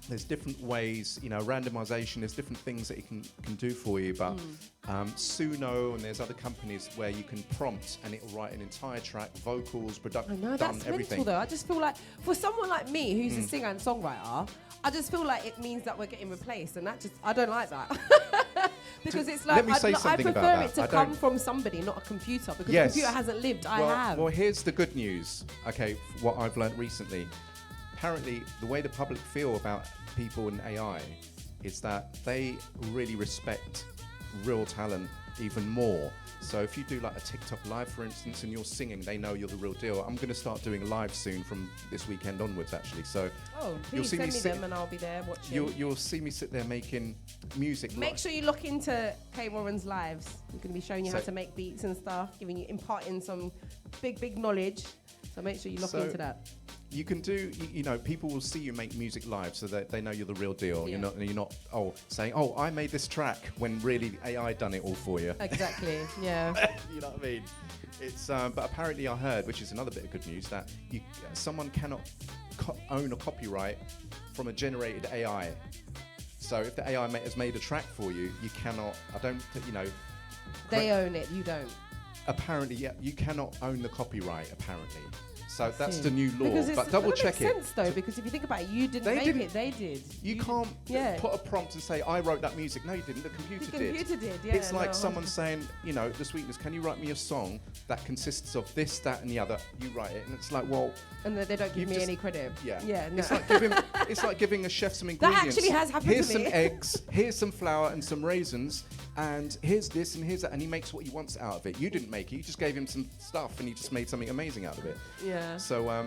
Speaker 2: there's different ways, randomization, there's different things that it can do for you, but Suno and there's other companies where you can prompt and it'll write an entire track, vocals, production,
Speaker 1: I know, that's
Speaker 2: everything.
Speaker 1: mental though. I just feel like for someone like me who's a singer and songwriter, I just feel like it means that we're getting replaced, and I don't like that. Because it's like, I prefer it to come from somebody, not a computer, because the computer hasn't lived, I have.
Speaker 2: Well, here's the good news, okay, what I've learned recently. Apparently, the way the public feel about people in AI is that they really respect real talent even more. So if you do like a TikTok live, for instance, and you're singing, they know you're the real deal. I'm going to start doing live soon from this weekend onwards, actually. So
Speaker 1: please send me them and I'll be there watching.
Speaker 2: You'll see me sit there making music.
Speaker 1: Make sure you look into Kay Warren's lives. I'm going to be showing you how to make beats and stuff, imparting some big knowledge. So make sure you look into that.
Speaker 2: You can do, people will see you make music live, so that they know you're the real deal.
Speaker 1: Yeah.
Speaker 2: You're not saying, I made this track, when really AI done it all for you.
Speaker 1: Exactly. Yeah.
Speaker 2: You know what I mean? It's but apparently I heard, which is another bit of good news, that someone cannot own a copyright from a generated AI. So if the AI has made a track for you, you cannot.
Speaker 1: They own it. You don't.
Speaker 2: Apparently, you cannot own the copyright. Apparently. So that's the new law,
Speaker 1: because
Speaker 2: but double check it.
Speaker 1: Makes sense though, because if you think about it, you didn't make it; they did.
Speaker 2: You can't put a prompt and say, "I wrote that music." No, you didn't. The computer did.
Speaker 1: The computer did. Yeah.
Speaker 2: It's like someone saying, the Sweetnezz, can you write me a song that consists of this, that, and the other? You write it, and it's like, well.
Speaker 1: And they don't give me any credit.
Speaker 2: Yeah.
Speaker 1: Yeah. No.
Speaker 2: It's like giving a chef some ingredients.
Speaker 1: That actually has happened
Speaker 2: Here's
Speaker 1: to me.
Speaker 2: some eggs. Here's some flour and some raisins. And here's this and here's that, and he makes what he wants out of it. You didn't make it; you just gave him some stuff, and he just made something amazing out of it.
Speaker 1: Yeah.
Speaker 2: So
Speaker 1: I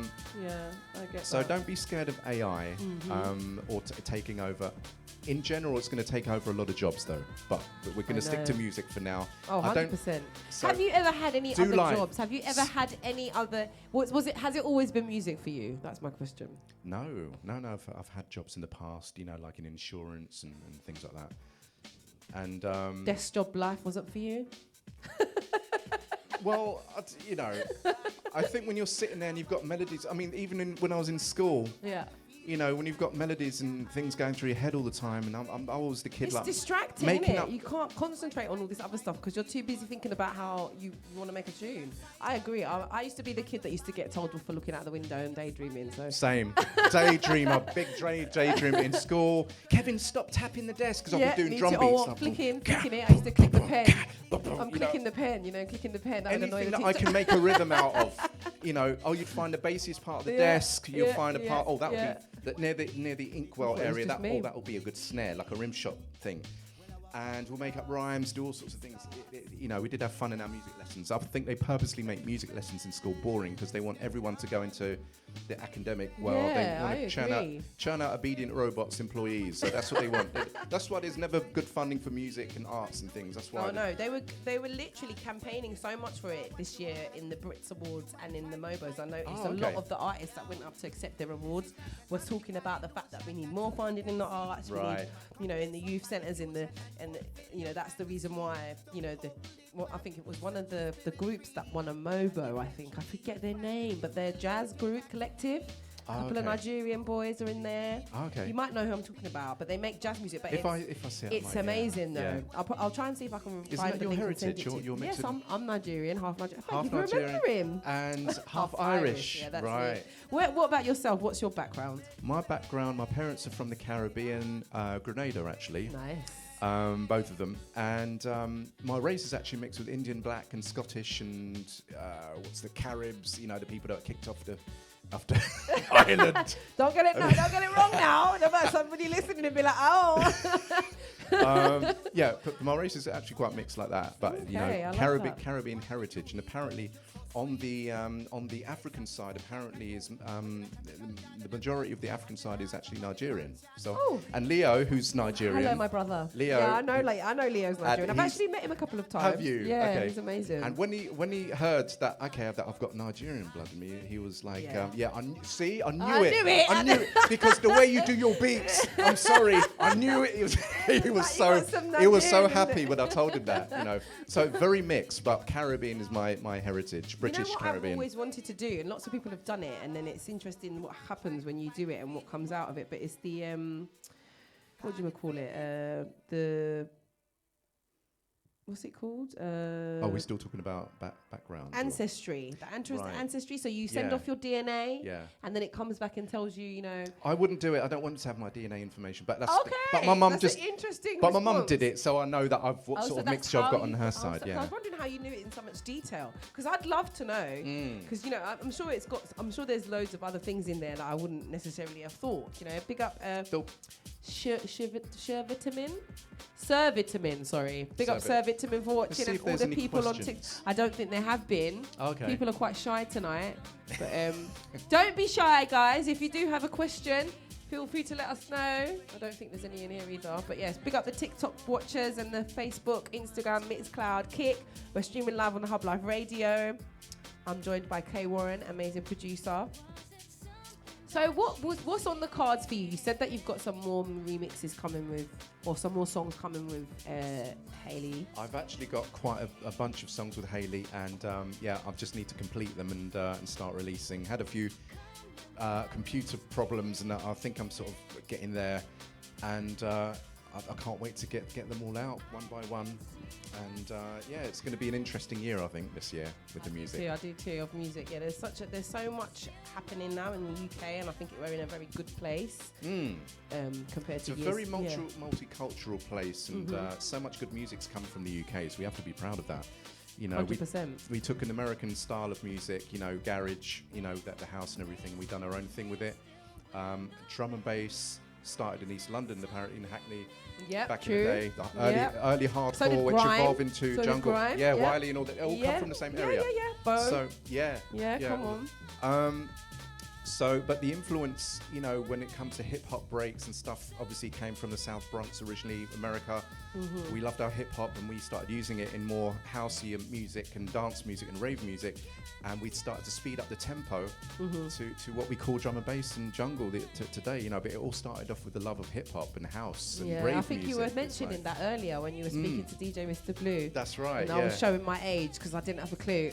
Speaker 1: get
Speaker 2: so
Speaker 1: that.
Speaker 2: don't be scared of AI or taking over. In general, it's going to take over a lot of jobs, though. But we're going to stick to music for now.
Speaker 1: Oh, 100%.
Speaker 2: So
Speaker 1: have you ever had any other jobs? Have you ever had any other? Has it always been music for you? That's my question.
Speaker 2: No. I've had jobs in the past, like in insurance and things like that. And
Speaker 1: desk job life wasn't for you.
Speaker 2: Well, I think when you're sitting there and you've got melodies. I mean, even when I was in school.
Speaker 1: Yeah.
Speaker 2: When you've got melodies and things going through your head all the time, and I was the kid
Speaker 1: it's
Speaker 2: like
Speaker 1: distracting, isn't it? You can't concentrate on all this other stuff because you're too busy thinking about how you want to make a tune. I agree. I used to be the kid that used to get told for looking out the window and daydreaming. So
Speaker 2: same daydreamer, big daydreamer in school. Kevin, stop tapping the desk because I'll be doing drum beats.
Speaker 1: Flicking it. I used to click the pen. I'm clicking the pen. Clicking the pen. That
Speaker 2: anything that I can make a rhythm out of. You'd find the bassiest part of the desk. You'll find a part. Oh, that would be. That near the inkwell area, that'll be a good snare, like a rim shot thing. And we'll make up rhymes, do all sorts of things. We did have fun in our music lessons. I think they purposely make music lessons in school boring because they want everyone to go into the academic world.
Speaker 1: Yeah,
Speaker 2: they want to churn out obedient robots employees. So that's what they want. That's why there's never good funding for music and arts and things. That's why.
Speaker 1: Oh no, they were literally campaigning so much for it this year in the Brits Awards and in the Mobos. I noticed a lot of the artists that went up to accept their awards were talking about the fact that we need more funding in the arts.
Speaker 2: Right.
Speaker 1: We need, in the youth centres, that's the reason why, well, I think it was one of the groups that won a MOBO. I think I forget their name, but they're jazz group collective. A couple of Nigerian boys are in there.
Speaker 2: Okay.
Speaker 1: You might know who I'm talking about, but they make jazz music. But
Speaker 2: If I see it, I
Speaker 1: it's
Speaker 2: might,
Speaker 1: amazing though.
Speaker 2: Yeah.
Speaker 1: I'll try and see if I can
Speaker 2: Isn't
Speaker 1: find
Speaker 2: that
Speaker 1: the
Speaker 2: your
Speaker 1: link and send
Speaker 2: heritage?
Speaker 1: it to you.
Speaker 2: You're
Speaker 1: Yes,
Speaker 2: mixed
Speaker 1: I'm Nigerian, half Nigerian.
Speaker 2: half
Speaker 1: Thank you for
Speaker 2: Nigerian
Speaker 1: remembering.
Speaker 2: and half Irish.
Speaker 1: Yeah, that's
Speaker 2: right.
Speaker 1: it. What about yourself? What's your background?
Speaker 2: My background, my parents are from the Caribbean, Grenada actually.
Speaker 1: Nice.
Speaker 2: Both of them. And my race is actually mixed with Indian black and Scottish and what's the Caribs, you know, the people that are kicked off after Ireland.
Speaker 1: Don't get it wrong now. About somebody listening and be like, oh.
Speaker 2: Yeah, but my race is actually quite mixed like that. But
Speaker 1: Okay,
Speaker 2: you
Speaker 1: I
Speaker 2: know,
Speaker 1: love that.
Speaker 2: Caribbean heritage, and apparently on the African side, apparently is the majority of the African side is actually Nigerian. So
Speaker 1: Oh.
Speaker 2: and Leo, who's Nigerian.
Speaker 1: Hello, my brother.
Speaker 2: Leo.
Speaker 1: Yeah, I know Leo's Nigerian. I've
Speaker 2: he's-
Speaker 1: actually met him a couple of times.
Speaker 2: Have you?
Speaker 1: Yeah,
Speaker 2: Okay.
Speaker 1: he's amazing.
Speaker 2: And when he heard that that I've got Nigerian blood in me, he was like,
Speaker 1: Yeah.
Speaker 2: I knew it.
Speaker 1: I knew it.
Speaker 2: I knew it because the way you do your beats. I'm sorry, I knew it. He was
Speaker 1: Like, you got some
Speaker 2: he was so
Speaker 1: Nigerian in
Speaker 2: happy
Speaker 1: there.
Speaker 2: when I told him that. You know, so very mixed, but Caribbean is my heritage, British
Speaker 1: you know what
Speaker 2: Caribbean.
Speaker 1: I've always wanted to do, and lots of people have done it, and then it's interesting what happens when you do it and what comes out of it. But it's the what do you call it? The what's it called?
Speaker 2: Oh, we're still talking about background.
Speaker 1: Ancestry. The
Speaker 2: Right.
Speaker 1: ancestry. So you send
Speaker 2: Yeah.
Speaker 1: off your DNA,
Speaker 2: Yeah.
Speaker 1: and then it comes back and tells you, you know.
Speaker 2: I wouldn't do it. I don't want to have my DNA information, but that's.
Speaker 1: Okay.
Speaker 2: But my mum
Speaker 1: that's
Speaker 2: just.
Speaker 1: an interesting.
Speaker 2: But my mum
Speaker 1: response.
Speaker 2: did it, so I know that what
Speaker 1: Oh,
Speaker 2: sort
Speaker 1: so
Speaker 2: of
Speaker 1: that's
Speaker 2: mixture I've
Speaker 1: how
Speaker 2: got on
Speaker 1: you-
Speaker 2: her
Speaker 1: oh,
Speaker 2: side.
Speaker 1: so I
Speaker 2: Yeah.
Speaker 1: was wondering how you knew it in so much detail, because I'd love to know. Because you know, I'm sure there's loads of other things in there that I wouldn't necessarily have thought. You know, big up Servitamin, sorry. Big up Servitamin for watching,
Speaker 2: see
Speaker 1: and
Speaker 2: if
Speaker 1: all
Speaker 2: there's
Speaker 1: the
Speaker 2: any
Speaker 1: people on
Speaker 2: questions.
Speaker 1: TikTok. I don't think there have been.
Speaker 2: Okay.
Speaker 1: People are quite shy tonight. But don't be shy, guys. If you do have a question, feel free to let us know. I don't think there's any in here either. But yes, big up the TikTok watchers and the Facebook, Instagram, Mixcloud, Kick. We're streaming live on the Hub Live Radio. I'm joined by Kay Warren, amazing producer. So what's on the cards for you? You said that you've got some more remixes coming with, or some more songs coming with Hayley.
Speaker 2: I've actually got quite a bunch of songs with Hayley, and I just need to complete them and start releasing. Had a few computer problems, and I think I'm sort of getting there, and I can't wait to get them all out one by one. And it's going to be an interesting year, I think, this year with the music.
Speaker 1: I do too, of music. Yeah, there's so much happening now in the UK, and I think we're in a very good place compared
Speaker 2: It's
Speaker 1: to
Speaker 2: a
Speaker 1: years.
Speaker 2: very multicultural place, and so much good music's come from the UK, so we have to be proud of that. You know,
Speaker 1: 100%.
Speaker 2: we took an American style of music, you know, garage, you know, the house and everything. We've done our own thing with it. Drum and bass started in East London, apparently in Hackney.
Speaker 1: Yep,
Speaker 2: Back
Speaker 1: true.
Speaker 2: in the day, the early hardcore,
Speaker 1: So did
Speaker 2: which
Speaker 1: grime.
Speaker 2: evolved into
Speaker 1: So did
Speaker 2: jungle.
Speaker 1: grime,
Speaker 2: Yeah,
Speaker 1: yeah.
Speaker 2: Wiley and all that. They all come from the same area.
Speaker 1: Yeah. Bo.
Speaker 2: So
Speaker 1: yeah, come
Speaker 2: on. But the influence, you know, when it comes to hip hop breaks and stuff, obviously came from the South Bronx originally, America. We loved our hip hop, and we started using it in more housey music and dance music and rave music, and we started to speed up the tempo to what we call drum and bass and jungle today. You know, but it all started off with the love of hip hop and house and rave
Speaker 1: I think
Speaker 2: music.
Speaker 1: you were
Speaker 2: It's
Speaker 1: mentioning
Speaker 2: like-
Speaker 1: that earlier when you were speaking to DJ Mr. Blue.
Speaker 2: That's right.
Speaker 1: And I was showing my age because I didn't have a clue.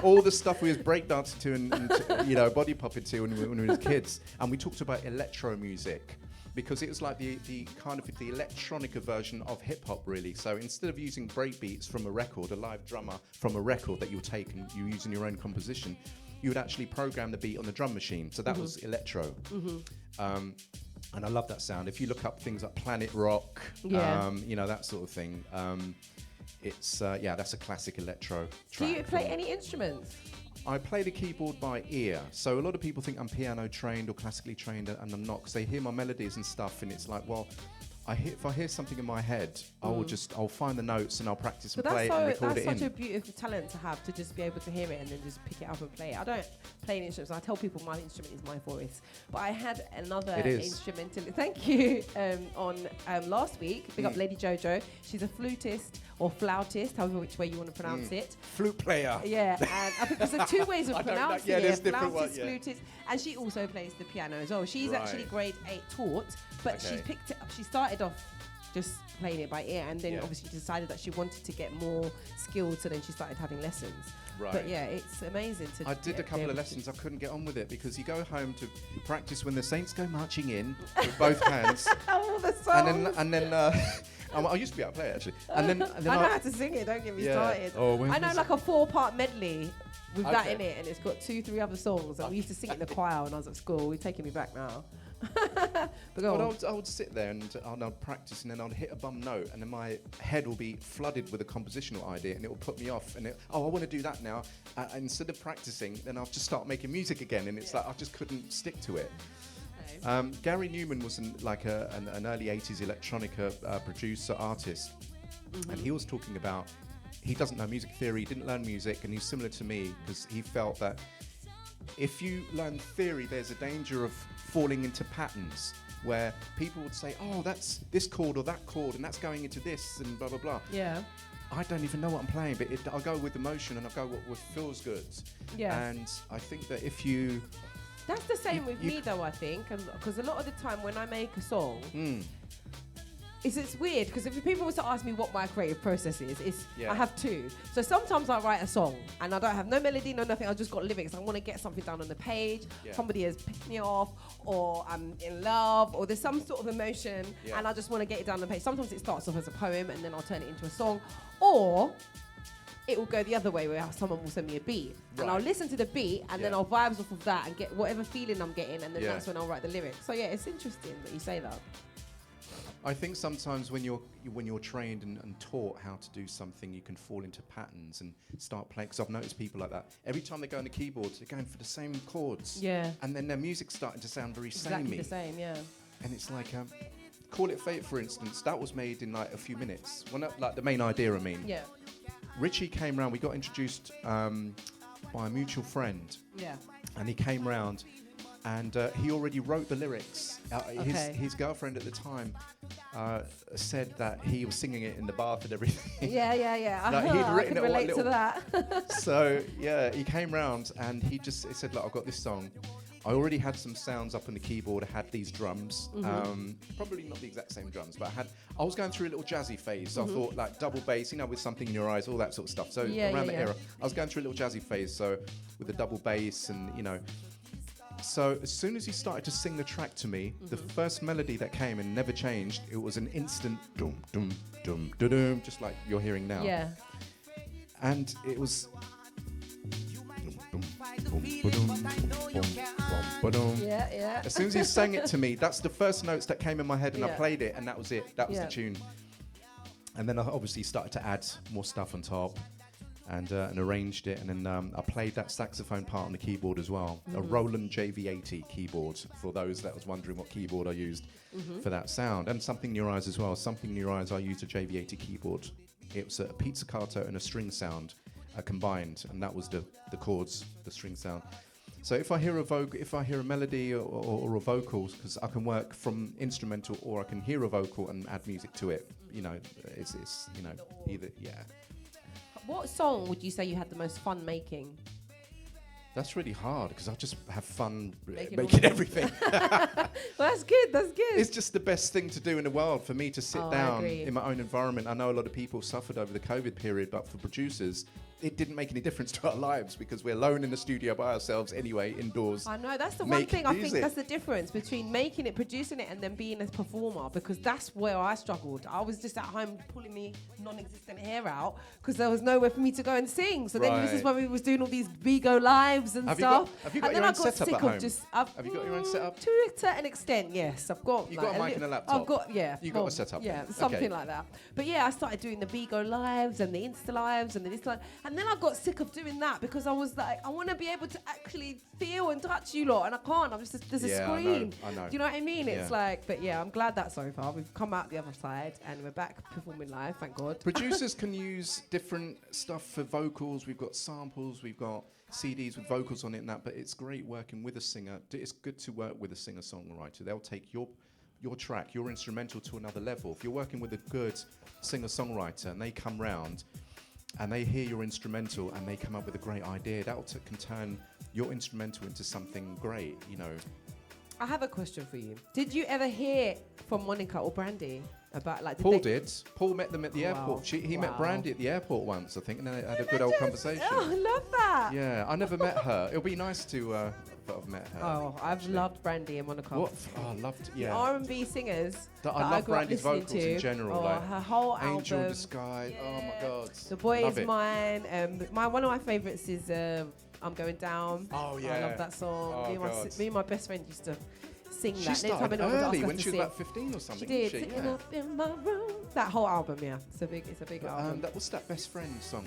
Speaker 2: All the stuff we was breakdancing to and you know, body popping to when we were kids, and we talked about electro music because it was like the kind of the electronica version of hip hop, really. So instead of using break beats from a record, a live drummer from a record that you'll take and you use in your own composition, you would actually program the beat on the drum machine. So that was electro. And I love that sound. If you look up things like Planet Rock, you know, that sort of thing. It's that's a classic electro track.
Speaker 1: Do you play any instruments?
Speaker 2: I play the keyboard by ear. So a lot of people think I'm piano trained or classically trained, and I'm not, because they hear my melodies and stuff, and it's like, well, if I hear something in my head, I'll find the notes and I'll practice and play it and record it in.
Speaker 1: That's such a beautiful talent to have, to just be able to hear it and then just pick it up and play it. I don't play any instruments. I tell people my instrument is my voice. But I had another instrumental. Thank you. On last week, big up Lady Jojo. She's a flutist or flautist, however which way you want to pronounce it.
Speaker 2: Flute player.
Speaker 1: Yeah, and I think there's two ways of pronouncing it.
Speaker 2: there's different
Speaker 1: Flautist,
Speaker 2: ones,
Speaker 1: flutist, and she also plays the piano as well. She's actually grade 8 taught, but she picked it up. She started off just playing it by ear, and then
Speaker 2: Yeah.
Speaker 1: obviously decided that she wanted to get more skilled, so then she started having lessons.
Speaker 2: Right.
Speaker 1: But yeah, it's amazing to.
Speaker 2: I did a couple of lessons. I couldn't get on with it because you go home to practice when the Saints go marching in with both hands,
Speaker 1: All the songs.
Speaker 2: and then I used to be able to play it actually, and then
Speaker 1: I know how to sing it. Don't get me
Speaker 2: Yeah.
Speaker 1: started.
Speaker 2: Oh, when
Speaker 1: I know
Speaker 2: was
Speaker 1: like a 4-part medley with that
Speaker 2: Okay.
Speaker 1: in it, and it's got 2-3 other songs. And we used to sing it in the choir when I was at school. You're taking me back now. But go
Speaker 2: Well,
Speaker 1: on.
Speaker 2: I would sit there and I'd practice, and then I'd hit a bum note, and then my head will be flooded with a compositional idea, and it will put me off. And I want to do that now. And instead of practicing, then I'll just start making music again, and it's like I just couldn't stick to it. Gary Newman was an early 80s electronica producer, artist, and he was talking about he doesn't know music theory, he didn't learn music, and he's similar to me because he felt that if you learn theory, there's a danger of falling into patterns where people would say, oh, that's this chord or that chord, and that's going into this, and blah, blah, blah.
Speaker 1: Yeah.
Speaker 2: I don't even know what I'm playing, but I'll go with emotion, and I'll go what feels good.
Speaker 1: Yeah.
Speaker 2: And I think that if you...
Speaker 1: That's the same with me though, I think, because a lot of the time when I make a song, it's weird, because if people were to ask me what my creative process is,
Speaker 2: Yeah.
Speaker 1: I have two. So sometimes I write a song and I don't have no melody, no nothing, I've just got lyrics. I want to get something down on the page,
Speaker 2: Yeah.
Speaker 1: somebody has picked me off, or I'm in love, or there's some sort of emotion,
Speaker 2: Yeah.
Speaker 1: and I just want to get it down on the page. Sometimes it starts off as a poem and then I'll turn it into a song, or it will go the other way where someone will send me a beat and I'll
Speaker 2: Right.
Speaker 1: listen to the beat and then
Speaker 2: Yeah.
Speaker 1: I'll vibes off of that and get whatever feeling I'm getting, and then
Speaker 2: Yeah.
Speaker 1: that's when I'll write the lyrics. So yeah, it's interesting that you say that.
Speaker 2: I think sometimes when you're trained and taught how to do something, you can fall into patterns and start playing. Because I've noticed people like that. Every time they go on the keyboards, they're going for the same chords.
Speaker 1: Yeah.
Speaker 2: And then their music's starting to sound very
Speaker 1: Exactly
Speaker 2: samey.
Speaker 1: the same, yeah.
Speaker 2: And it's like, Call It Fate, for instance, that was made in like a few minutes. Like the main idea, I mean.
Speaker 1: Yeah.
Speaker 2: Richie came round, we got introduced by a mutual friend.
Speaker 1: Yeah.
Speaker 2: And he came round, and he already wrote the lyrics.
Speaker 1: Okay.
Speaker 2: His girlfriend at the time said that he was singing it in the bath and everything.
Speaker 1: Yeah, yeah, yeah.
Speaker 2: Like, he'd
Speaker 1: I
Speaker 2: written
Speaker 1: can
Speaker 2: it all
Speaker 1: relate to
Speaker 2: little-
Speaker 1: that.
Speaker 2: So yeah, he came round and he said, look, I've got this song. I already had some sounds up on the keyboard. I had these drums, probably not the exact same drums, but I was going through a little jazzy phase. So I thought like double bass, with Something in Your Eyes, all that sort of stuff. So
Speaker 1: Yeah,
Speaker 2: around
Speaker 1: yeah,
Speaker 2: the
Speaker 1: yeah.
Speaker 2: era, I was going through a little jazzy phase. So with the double bass and So as soon as he started to sing the track to me, the first melody that came and never changed, it was an instant dum dum dum dum dum, just like you're hearing now.
Speaker 1: Yeah.
Speaker 2: And it was.
Speaker 1: Yeah, yeah.
Speaker 2: As soon as he sang it to me, that's the first notes that came in my head, and I
Speaker 1: Yeah.
Speaker 2: played it, and that was it. That was
Speaker 1: Yeah.
Speaker 2: the tune. And then I obviously started to add more stuff on top, and arranged it, and then I played that saxophone part on the keyboard as well. A Roland JV80 keyboard, for those that was wondering what keyboard I used for that sound. And Something in Your Eyes as well. Something in Your Eyes, I used a JV80 keyboard. It was a pizzicato and a string sound combined, and that was the chords, the string sound. So if I hear a melody or a vocal, because I can work from instrumental, or I can hear a vocal and add music to it. It's either, yeah.
Speaker 1: What song would you say you had the most fun making?
Speaker 2: That's really hard because I just have fun
Speaker 1: Making
Speaker 2: making
Speaker 1: all-
Speaker 2: everything.
Speaker 1: Well, that's good. That's good.
Speaker 2: It's just the best thing to do in the world for me to sit
Speaker 1: I
Speaker 2: down
Speaker 1: agree.
Speaker 2: in my own environment. I know a lot of people suffered over the COVID period, but for producers, it didn't make any difference to our lives because we're alone in the studio by ourselves anyway, indoors.
Speaker 1: I know, that's the one
Speaker 2: Make
Speaker 1: thing I think
Speaker 2: music.
Speaker 1: that's the difference between making it, producing it, and then being a performer, because that's where I struggled. I was just at home pulling me non-existent hair out because there was nowhere for me to go and sing. So then this is
Speaker 2: Right.
Speaker 1: when we was doing all these Bigo lives and
Speaker 2: Have you
Speaker 1: stuff.
Speaker 2: got- have you got
Speaker 1: and
Speaker 2: your
Speaker 1: then
Speaker 2: own
Speaker 1: I got
Speaker 2: setup
Speaker 1: sick
Speaker 2: at
Speaker 1: of
Speaker 2: home?
Speaker 1: just.
Speaker 2: Have you got your own setup?
Speaker 1: To a certain extent, yes. I've got.
Speaker 2: You got a mic and a laptop?
Speaker 1: I've got, yeah.
Speaker 2: You got a setup
Speaker 1: Yeah,
Speaker 2: then?
Speaker 1: something
Speaker 2: Okay.
Speaker 1: like that. But yeah, I started doing the Bigo lives and the Insta lives and the this live, and then I got sick of doing that because I was like, I want to be able to actually feel and touch you lot, and I can't. I'm just there's a
Speaker 2: Yeah, I know,
Speaker 1: screen.
Speaker 2: I know.
Speaker 1: Do you know what I mean? It's
Speaker 2: Yeah.
Speaker 1: like, but yeah, I'm glad that so far we've come out the other side and we're back performing live. Thank God.
Speaker 2: Producers can use different stuff for vocals. We've got samples, we've got CDs with vocals on it and that, but it's great working with a singer. It's good to work with a singer-songwriter. They'll take your track, your instrumental to another level. If you're working with a good singer-songwriter and they come round and they hear your instrumental and they come up with a great idea, that can turn your instrumental into something great,
Speaker 1: I have a question for you. Did you ever hear from Monica or Brandy about like?
Speaker 2: Paul did. Paul met them at the
Speaker 1: Wow.
Speaker 2: airport. He met
Speaker 1: Wow.
Speaker 2: Brandy at the airport once, I think, and they had a good old conversation.
Speaker 1: Oh, I love that.
Speaker 2: Yeah, I never met her. It'll be nice to have met her.
Speaker 1: Oh, I've
Speaker 2: actually.
Speaker 1: loved Brandy and Monica.
Speaker 2: What? Oh, I loved.
Speaker 1: The
Speaker 2: Yeah.
Speaker 1: R&B singers
Speaker 2: That
Speaker 1: that
Speaker 2: I love
Speaker 1: grew up
Speaker 2: Brandy's
Speaker 1: listening
Speaker 2: vocals
Speaker 1: to.
Speaker 2: in general.
Speaker 1: Oh,
Speaker 2: like
Speaker 1: her whole
Speaker 2: Angel
Speaker 1: album.
Speaker 2: Disguise. Oh my God.
Speaker 1: The Boy
Speaker 2: Love
Speaker 1: Is
Speaker 2: it.
Speaker 1: Mine. One of my favourites is I'm Going Down.
Speaker 2: Oh
Speaker 1: I
Speaker 2: yeah.
Speaker 1: love that song.
Speaker 2: Oh,
Speaker 1: me and my best friend used to sing
Speaker 2: She
Speaker 1: that.
Speaker 2: started
Speaker 1: Anytime anyone would ask
Speaker 2: early
Speaker 1: us
Speaker 2: when
Speaker 1: to
Speaker 2: she was
Speaker 1: sing.
Speaker 2: about 15 or
Speaker 1: She
Speaker 2: something.
Speaker 1: did.
Speaker 2: Didn't she?
Speaker 1: Singing
Speaker 2: Yeah.
Speaker 1: up in my room. That whole album, yeah. It's a big album.
Speaker 2: What's that Best Friend song?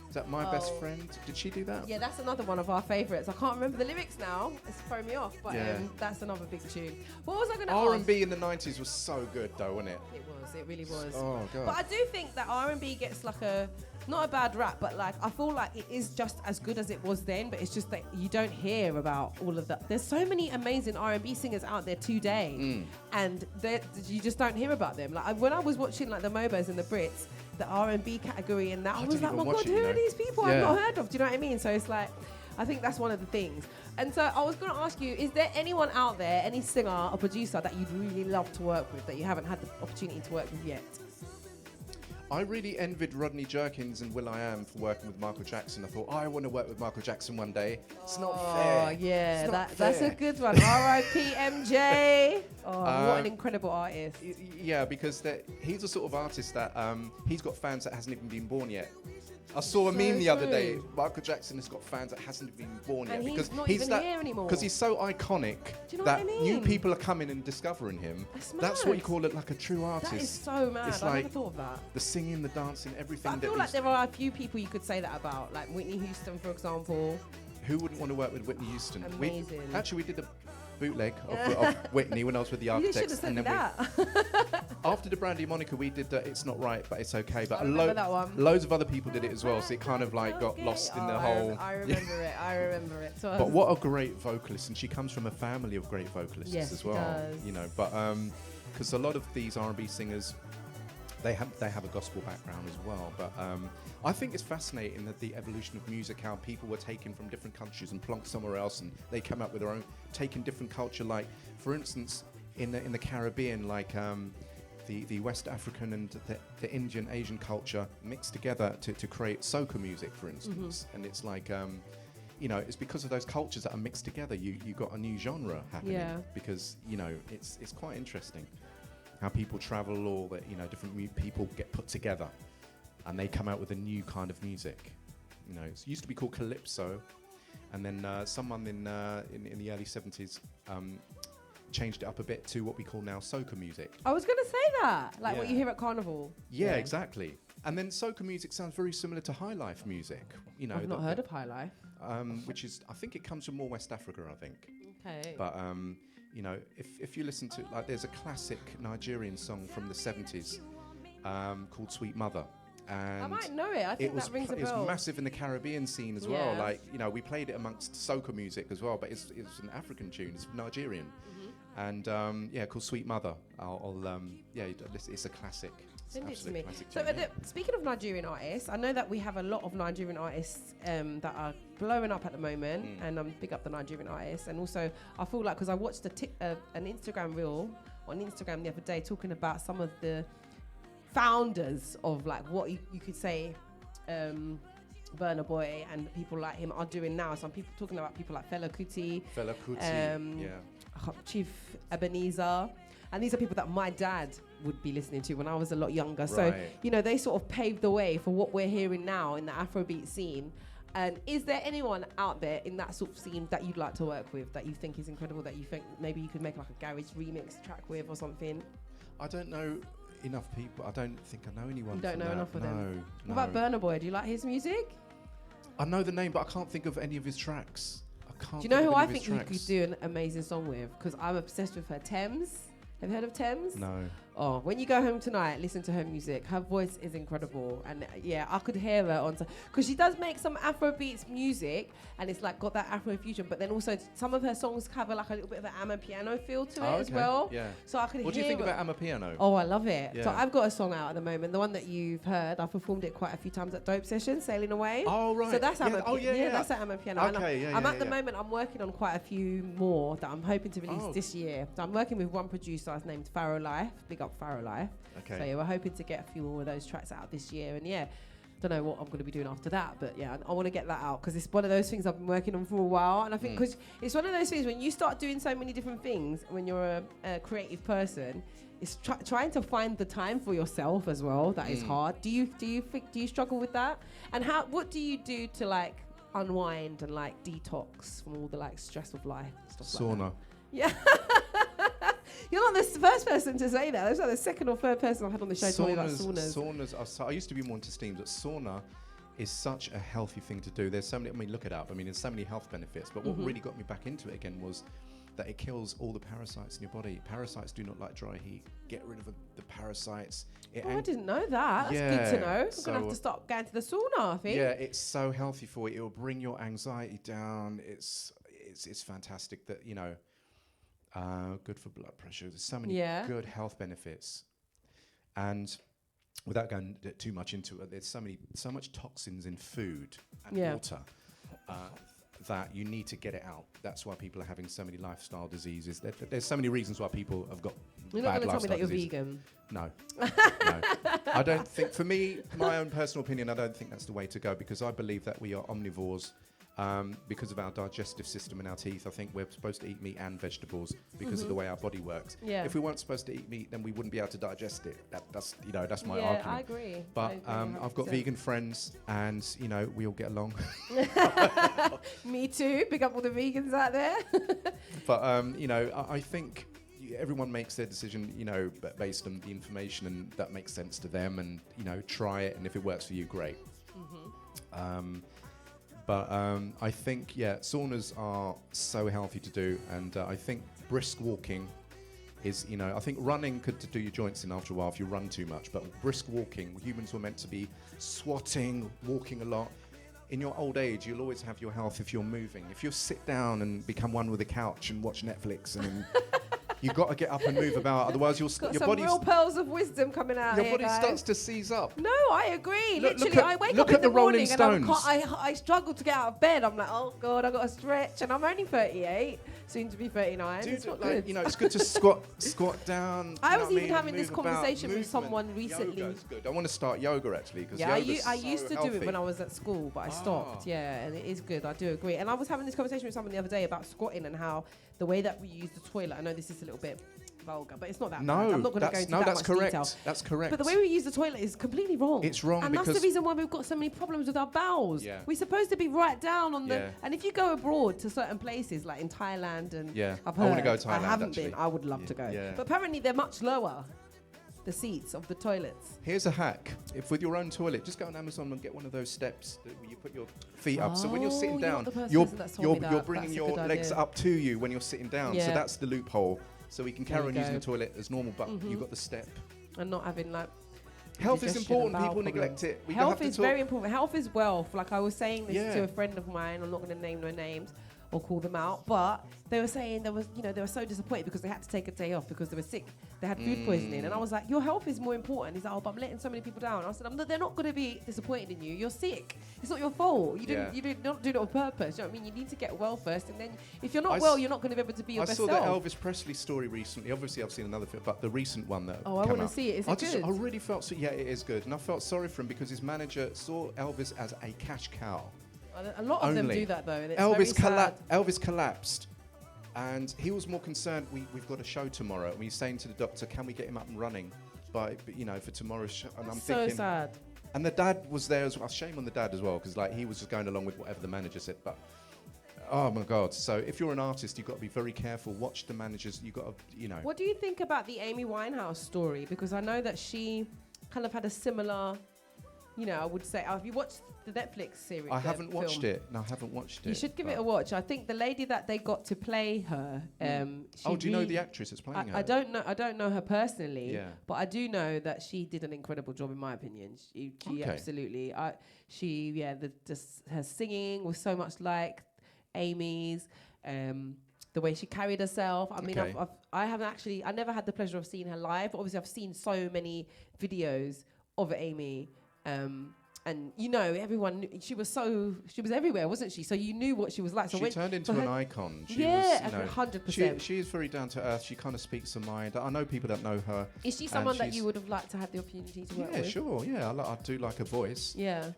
Speaker 2: Is that My Best
Speaker 1: Oh.
Speaker 2: Friend? Did she do that?
Speaker 1: Yeah, that's another one of our favourites. I can't remember the lyrics now. It's throwing me off, but
Speaker 2: Yeah.
Speaker 1: That's another big tune. What was I going to ask?
Speaker 2: R&B in the 90s was so good though, wasn't it?
Speaker 1: It was. It really was.
Speaker 2: Oh God.
Speaker 1: But I do think that R&B gets like not a bad rap, but like I feel like it is just as good as it was then. But it's just that you don't hear about all of that. There's so many amazing R&B singers out there today, and you just don't hear about them. Like when I was watching like the Mobos and the Brits, the R&B category, and that I was
Speaker 2: didn't
Speaker 1: like,
Speaker 2: even
Speaker 1: my
Speaker 2: watch
Speaker 1: God,
Speaker 2: it,
Speaker 1: who
Speaker 2: you
Speaker 1: are
Speaker 2: know.
Speaker 1: these people
Speaker 2: Yeah.
Speaker 1: I've not heard of? Do you know what I mean? So it's like, I think that's one of the things. And so I was going to ask you, is there anyone out there, any singer or producer that you'd really love to work with that you haven't had the opportunity to work with yet?
Speaker 2: I really envied Rodney Jerkins and Will.i.am for working with Michael Jackson. I thought, I want to work with Michael Jackson one day. It's not fair.
Speaker 1: Oh, yeah,
Speaker 2: It's not
Speaker 1: that's a
Speaker 2: fair.
Speaker 1: good one. R.I.P. MJ. Oh, what an
Speaker 2: Um,
Speaker 1: incredible artist.
Speaker 2: Yeah, because he's a sort of artist that he's got fans that hasn't even been born yet. I saw a
Speaker 1: So
Speaker 2: meme the other day.
Speaker 1: true.
Speaker 2: Michael Jackson has got fans that hasn't been born
Speaker 1: And
Speaker 2: yet
Speaker 1: he's
Speaker 2: because
Speaker 1: not even here anymore.
Speaker 2: Because he's so iconic
Speaker 1: Do you know
Speaker 2: that
Speaker 1: what I
Speaker 2: new
Speaker 1: mean?
Speaker 2: people are coming and discovering him. That's what you
Speaker 1: mad.
Speaker 2: call it, like a true artist.
Speaker 1: That is so mad.
Speaker 2: It's
Speaker 1: I never
Speaker 2: like
Speaker 1: thought of that.
Speaker 2: the singing, the dancing, everything.
Speaker 1: But I feel like there are a few people you could say that about, like Whitney Houston, for example.
Speaker 2: Who wouldn't want to work with Whitney Houston?
Speaker 1: Amazing.
Speaker 2: We did a bootleg of Whitney when I was with the
Speaker 1: You should
Speaker 2: Architechs,
Speaker 1: have sent
Speaker 2: and
Speaker 1: me
Speaker 2: then
Speaker 1: that.
Speaker 2: after the Brandy Monica, we did It's Not Right, but It's Okay. But
Speaker 1: I remember that one.
Speaker 2: loads of other people did it as well, so it kind of like got
Speaker 1: Okay.
Speaker 2: lost in
Speaker 1: Oh,
Speaker 2: the whole.
Speaker 1: I remember it. I remember it. So I
Speaker 2: But
Speaker 1: was-
Speaker 2: what a great vocalist, and she comes from a family of great vocalists
Speaker 1: Yes,
Speaker 2: as
Speaker 1: she
Speaker 2: well.
Speaker 1: does.
Speaker 2: You know, but because a lot of these R&B singers, they have a gospel background as well. But I think it's fascinating that the evolution of music, how people were taken from different countries and plonked somewhere else, and they come up with their own, taking different culture. Like, for instance, in the Caribbean, like the West African and the Indian Asian culture mixed together to create soca music, for instance. And it's like, you know, it's because of those cultures that are mixed together, you got a new genre happening.
Speaker 1: Yeah.
Speaker 2: Because, you know, it's quite interesting how people travel, or that, you know, different people get put together and they come out with a new kind of music. You know, it used to be called calypso, and then someone in the early 70s changed it up a bit to what we call now soca music.
Speaker 1: I was going to say that, like what
Speaker 2: Yeah.
Speaker 1: you hear at Carnival.
Speaker 2: Yeah, exactly. And then soca music sounds very similar to high life music. You know,
Speaker 1: I've not heard of High Life.
Speaker 2: which is, I think it comes from more West Africa, I think.
Speaker 1: Okay.
Speaker 2: But you know, if you listen to, like, there's a classic Nigerian song from the 70s called Sweet Mother. And
Speaker 1: I might know it. I think that rings a
Speaker 2: it was
Speaker 1: bell.
Speaker 2: massive in the Caribbean scene as well.
Speaker 1: Yeah.
Speaker 2: Like, you know, we played it amongst soca music as well, but it's an African tune. It's Nigerian. And yeah, called Sweet Mother. It's a classic. It's
Speaker 1: Send
Speaker 2: an
Speaker 1: it to
Speaker 2: absolute
Speaker 1: me.
Speaker 2: classic
Speaker 1: So,
Speaker 2: tune, yeah.
Speaker 1: speaking of Nigerian artists, I know that we have a lot of Nigerian artists that are blowing up at the moment, and big up the Nigerian artists. And also, I feel like, because I watched an Instagram reel on Instagram the other day talking about some of the founders of, like, what you could say Burna Boy and people like him are doing now. Some people talking about people like Fela Kuti,
Speaker 2: Fela Kuti, yeah.
Speaker 1: Chief Ebenezer, and these are people that my dad would be listening to when I was a lot younger. So,
Speaker 2: Right.
Speaker 1: you know, they sort of paved the way for what we're hearing now in the Afrobeat scene. And is there anyone out there in that sort of scene that you'd like to work with, that you think is incredible, that you think maybe you could make like a garage remix track with or something?
Speaker 2: I don't know enough people. I don't think I know anyone.
Speaker 1: You don't
Speaker 2: from
Speaker 1: know
Speaker 2: that.
Speaker 1: enough of them?
Speaker 2: No.
Speaker 1: What about Burna Boy? Do you like his music?
Speaker 2: I know the name, but I can't think of any of his tracks. I can't.
Speaker 1: Do you know
Speaker 2: think
Speaker 1: who
Speaker 2: of
Speaker 1: I
Speaker 2: any of his
Speaker 1: think you
Speaker 2: tracks.
Speaker 1: could do an amazing song with? Because I'm obsessed with her. Thames. Have you heard of Thames?
Speaker 2: No.
Speaker 1: Oh, when you go home tonight, listen to her music. Her voice is incredible, and yeah, I could hear her on because she does make some Afrobeats music, and it's like got that Afro fusion. But then also some of her songs have like a little bit of an Amapiano feel to it as well.
Speaker 2: Yeah.
Speaker 1: So I could hear.
Speaker 2: What do you think about Amapiano?
Speaker 1: Oh, I love it.
Speaker 2: Yeah.
Speaker 1: So I've got a song out at the moment, the one that you've heard. I've performed it quite a few times at Dope Sessions, Sailing Away.
Speaker 2: Oh, right.
Speaker 1: So that's
Speaker 2: yeah.
Speaker 1: Amapiano. That's at Amapiano.
Speaker 2: Okay,
Speaker 1: I'm at the moment, I'm working on quite a few more that I'm hoping to release this year. So I'm working with one producer named Pharaoh Life. Big up Pharaoh Life.
Speaker 2: Okay.
Speaker 1: So yeah, we're hoping to get a few more of those tracks out this year. And yeah, don't know what I'm going to be doing after that, but yeah, I want to get that out because it's one of those things I've been working on for a while. And I think because it's one of those things when you start doing so many different things, when you're a creative person, it's trying to find the time for yourself as well. That is hard. Do you struggle with that? And what do you do to like unwind and like detox from all the like stress of life and stuff like that?
Speaker 2: Sauna.
Speaker 1: Yeah. You're not the first person to say that. That's like the second or third person I had on the show talking about saunas.
Speaker 2: Saunas. I used to be more into steams, but sauna is such a healthy thing to do. There's so many. I mean, look it up. I mean, there's so many health benefits. But what really got me back into it again was that it kills all the parasites in your body. Parasites do not like dry heat. Get rid of the parasites.
Speaker 1: I didn't know that. That's good to know. I'm going to have to start going to the sauna, I think.
Speaker 2: Yeah, it's so healthy for you. It will bring your anxiety down. It's fantastic that, you know, good for blood pressure. There's so many good health benefits. And without going too much into it, there's so much toxins in food and water that you need to get it out. That's why people are having so many lifestyle diseases. There's so many reasons why people have got
Speaker 1: You're not
Speaker 2: bad
Speaker 1: going to tell me that
Speaker 2: disease.
Speaker 1: you're vegan.
Speaker 2: No. No. I don't think, for me, my own personal opinion, I don't think that's the way to go because I believe that we are omnivores. Because of our digestive system and our teeth, I think we're supposed to eat meat and vegetables because of the way our body works.
Speaker 1: Yeah.
Speaker 2: If we weren't supposed to eat meat, then we wouldn't be able to digest it. That's my
Speaker 1: Yeah,
Speaker 2: argument.
Speaker 1: I agree.
Speaker 2: But I've got vegan friends, and you know we all get along.
Speaker 1: Me too. Pick up all the vegans out there.
Speaker 2: But you know, I think everyone makes their decision, you know, based on the information, and that makes sense to them. And you know, try it, and if it works for you, great. But I think, saunas are so healthy to do. And I think brisk walking is, you know, I think running could do your joints in after a while if you run too much. But brisk walking, humans were meant to be squatting, walking a lot. In your old age, you'll always have your health if you're moving. If you sit down and become one with the couch and watch Netflix and you've got to get up and move about, otherwise your body
Speaker 1: real pearls of wisdom coming out.
Speaker 2: Your body starts to seize up.
Speaker 1: No, I agree.
Speaker 2: Look
Speaker 1: Literally, I wake up in the morning and I struggle to get out of bed. I'm like, oh God, I got to stretch, and I'm only 38, soon to be 39.
Speaker 2: Dude,
Speaker 1: it's not
Speaker 2: like,
Speaker 1: good.
Speaker 2: you know, it's good to squat down.
Speaker 1: I was even having this conversation with someone recently.
Speaker 2: Yoga's good. I want to start yoga actually because
Speaker 1: I used to do it when I was at school, but I stopped. Yeah, and it is good. I do agree. And I was having this conversation with someone the other day about squatting and how the way that we use the toilet. I know this is a little bit vulgar, but it's not that bad. I'm not going to go into that much detail.
Speaker 2: That's correct.
Speaker 1: But the way we use the toilet is completely wrong.
Speaker 2: It's wrong
Speaker 1: and that's the reason why we've got so many problems with our bowels.
Speaker 2: Yeah.
Speaker 1: We're supposed to be right down on the. And if you go abroad to certain places like in Thailand and I've heard,
Speaker 2: I want to go to Thailand.
Speaker 1: I haven't been. I would love to go.
Speaker 2: Yeah.
Speaker 1: But apparently they're much lower. The seats of the toilets.
Speaker 2: Here's a hack. If with your own toilet, just go on Amazon and get one of those steps where you put your feet up. So when you're sitting down, you're bringing your legs up to you when you're sitting down. So that's the loophole. So we can carry on using the toilet as normal, but you've got the step.
Speaker 1: And not having like...
Speaker 2: Health is important. People neglect it.
Speaker 1: Health is very important. Health is wealth. Like I was saying this to a friend of mine. I'm not going to name no names or call them out, but they were saying they were so disappointed because they had to take a day off because they were sick. They had food poisoning, and I was like, your health is more important. He's like, oh, but I'm letting so many people down. I said, they're not going to be disappointed in you. You're sick. It's not your fault. You did not do it on purpose. You know what I mean? You need to get well first, and then if you're not well, you're not going to be able to be your best self.
Speaker 2: I saw the Elvis Presley story recently. Obviously, I've seen another film, but the recent one that
Speaker 1: I want to see it. Is it good?
Speaker 2: I really felt it is good, and I felt sorry for him because his manager saw Elvis as a cash cow.
Speaker 1: A lot of them do that though. And it's
Speaker 2: Elvis collapsed, and he was more concerned. We've got a show tomorrow, and he's saying to the doctor, "Can we get him up and running for tomorrow's show?" And I'm thinking,
Speaker 1: so sad.
Speaker 2: And the dad was there as well. Shame on the dad as well, because like he was just going along with whatever the manager said. But oh my God! So if you're an artist, you've got to be very careful. Watch the managers. You got to,
Speaker 1: What do you think about the Amy Winehouse story? Because I know that she kind of had a similar I would say, have you watched the Netflix series?
Speaker 2: I haven't watched it. No, I haven't watched it.
Speaker 1: You should give it
Speaker 2: but-
Speaker 1: a watch. I think the lady that they got to play her.
Speaker 2: Oh, do you know the actress that's playing her?
Speaker 1: I don't know. I don't know her personally.
Speaker 2: Yeah.
Speaker 1: But I do know that she did an incredible job, in my opinion. She
Speaker 2: Okay.
Speaker 1: absolutely. Her singing was so much like Amy's. The way she carried herself. I mean,
Speaker 2: Okay.
Speaker 1: I never had the pleasure of seeing her live. But obviously, I've seen so many videos of Amy. And everyone knew, she was everywhere, wasn't she? So you knew what she was like. So
Speaker 2: She turned into an icon. She
Speaker 1: yeah,
Speaker 2: was,
Speaker 1: 100%.
Speaker 2: She is very down to earth. She kind of speaks her mind. I know people that know her.
Speaker 1: Is she someone that you would have liked to have the opportunity to work with?
Speaker 2: Yeah, sure. Yeah, I do like her voice.
Speaker 1: Yeah.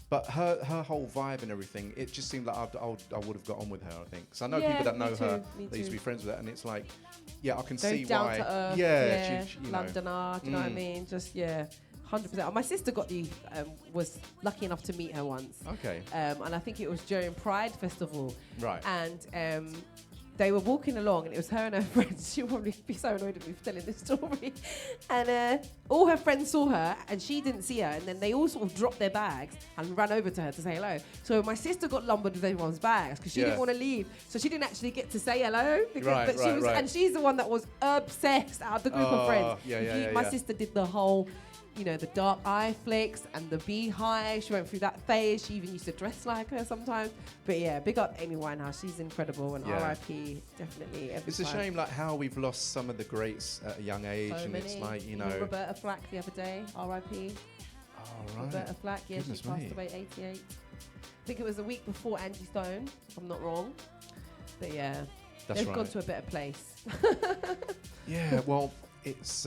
Speaker 2: But her whole vibe and everything, it just seemed like I would have got on with her, I think. Because I know
Speaker 1: Yeah,
Speaker 2: people that
Speaker 1: me
Speaker 2: know
Speaker 1: too,
Speaker 2: her,
Speaker 1: me
Speaker 2: they used to
Speaker 1: too.
Speaker 2: be friends with her, and it's like, yeah, I can
Speaker 1: Very
Speaker 2: see
Speaker 1: down
Speaker 2: why.
Speaker 1: to earth.
Speaker 2: Yeah, she, you know.
Speaker 1: Londoner, do you know what I mean? Just, 100%. My sister was lucky enough to meet her once.
Speaker 2: Okay.
Speaker 1: And I think it was during Pride Festival.
Speaker 2: Right.
Speaker 1: And they were walking along, and it was her and her friends. She'll probably be so annoyed at me for telling this story. And all her friends saw her, and she didn't see her. And then they all sort of dropped their bags and ran over to her to say hello. So my sister got lumbered with everyone's bags because she didn't want to leave. So she didn't actually get to say hello. Because,
Speaker 2: Right.
Speaker 1: And she's the one that was obsessed out of the group of friends. My sister did the whole... the dark eye flicks and the beehive. She went through that phase. She even used to dress like her sometimes. But yeah, big up Amy Winehouse. She's incredible, and R.I.P. definitely.
Speaker 2: It's a shame, like how we've lost some of the greats at a young age,
Speaker 1: So
Speaker 2: and
Speaker 1: many.
Speaker 2: it's like
Speaker 1: Roberta Flack the other day, R.I.P.
Speaker 2: Oh, right.
Speaker 1: Roberta Flack, yeah,
Speaker 2: Goodness
Speaker 1: she passed
Speaker 2: me.
Speaker 1: away 88. I think it was a week before Angie Stone, if I'm not wrong. But yeah,
Speaker 2: That's
Speaker 1: they've
Speaker 2: right.
Speaker 1: gone to a better place.
Speaker 2: Yeah, well, it's.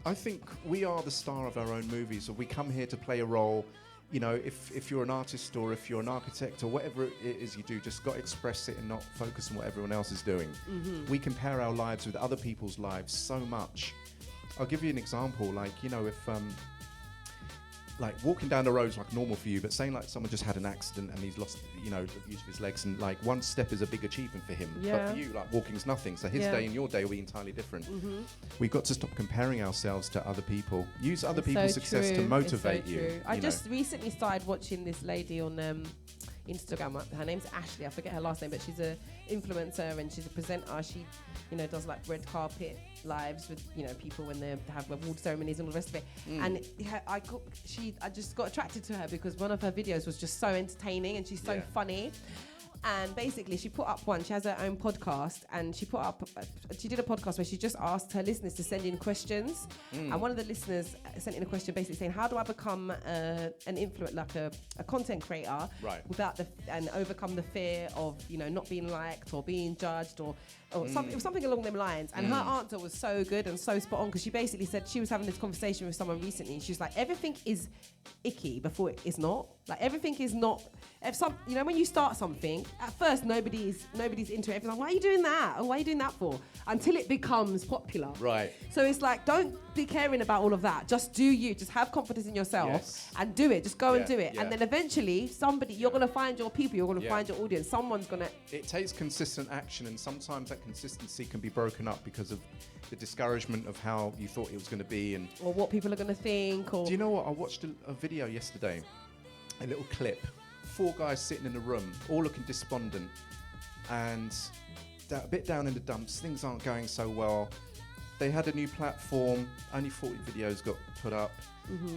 Speaker 2: I think we are the star of our own movies, or we come here to play a role. If you're an artist or if you're an architect or whatever it is you do, just got to express it and not focus on what everyone else is doing.
Speaker 1: Mm-hmm.
Speaker 2: We compare our lives with other people's lives so much. I'll give you an example. Like walking down the road's like normal for you, but saying like someone just had an accident and he's lost, the use of his legs, and like one step is a big achievement for him.
Speaker 1: Yeah.
Speaker 2: But for you, like walking's nothing. So his
Speaker 1: Yeah.
Speaker 2: day and your day will be entirely different.
Speaker 1: Mm-hmm.
Speaker 2: We've got to stop comparing ourselves to other people. Use other
Speaker 1: It's
Speaker 2: people's
Speaker 1: so
Speaker 2: success to
Speaker 1: true.
Speaker 2: motivate
Speaker 1: It's so
Speaker 2: you.
Speaker 1: true. I
Speaker 2: you
Speaker 1: just
Speaker 2: know.
Speaker 1: recently started watching this lady on Instagram. Her name's Ashley. I forget her last name, but she's a influencer and she's a presenter. She, does like red carpet lives with people when they have award ceremonies and all the rest of it. And I just got attracted to her because one of her videos was just so entertaining and she's so
Speaker 2: Yeah.
Speaker 1: funny. And basically, she put up one. She has her own podcast, and she put up. She did a podcast where she just asked her listeners to send in questions. And one of the listeners sent in a question, basically saying, "How do I become an influencer, like a content creator,
Speaker 2: Right.
Speaker 1: without and overcome the fear of not being liked or being judged or something? It was something along them lines." And her answer was so good and so spot on because she basically said she was having this conversation with someone recently. And she was like, "Everything is icky before it is not. Like everything is not." When you start something, at first nobody's into it. Everyone's like, "Why are you doing that? Or why are you doing that for?" Until it becomes popular.
Speaker 2: Right.
Speaker 1: So it's like, don't be caring about all of that. Just do you. Just have confidence in yourself
Speaker 2: Yes.
Speaker 1: and do it. Just go and
Speaker 2: Yeah,
Speaker 1: do it.
Speaker 2: yeah.
Speaker 1: And then eventually, you're going to find your people. You're going to
Speaker 2: Yeah.
Speaker 1: find your audience. Someone's going to...
Speaker 2: It takes consistent action, and sometimes that consistency can be broken up because of the discouragement of how you thought it was going to be. And
Speaker 1: Or what people are going to think. Or
Speaker 2: do you know what? I watched a video yesterday, a little clip. 4 guys sitting in a room, all looking despondent, and a bit down in the dumps. Things aren't going so well. They had a new platform. Only 40 videos got put up,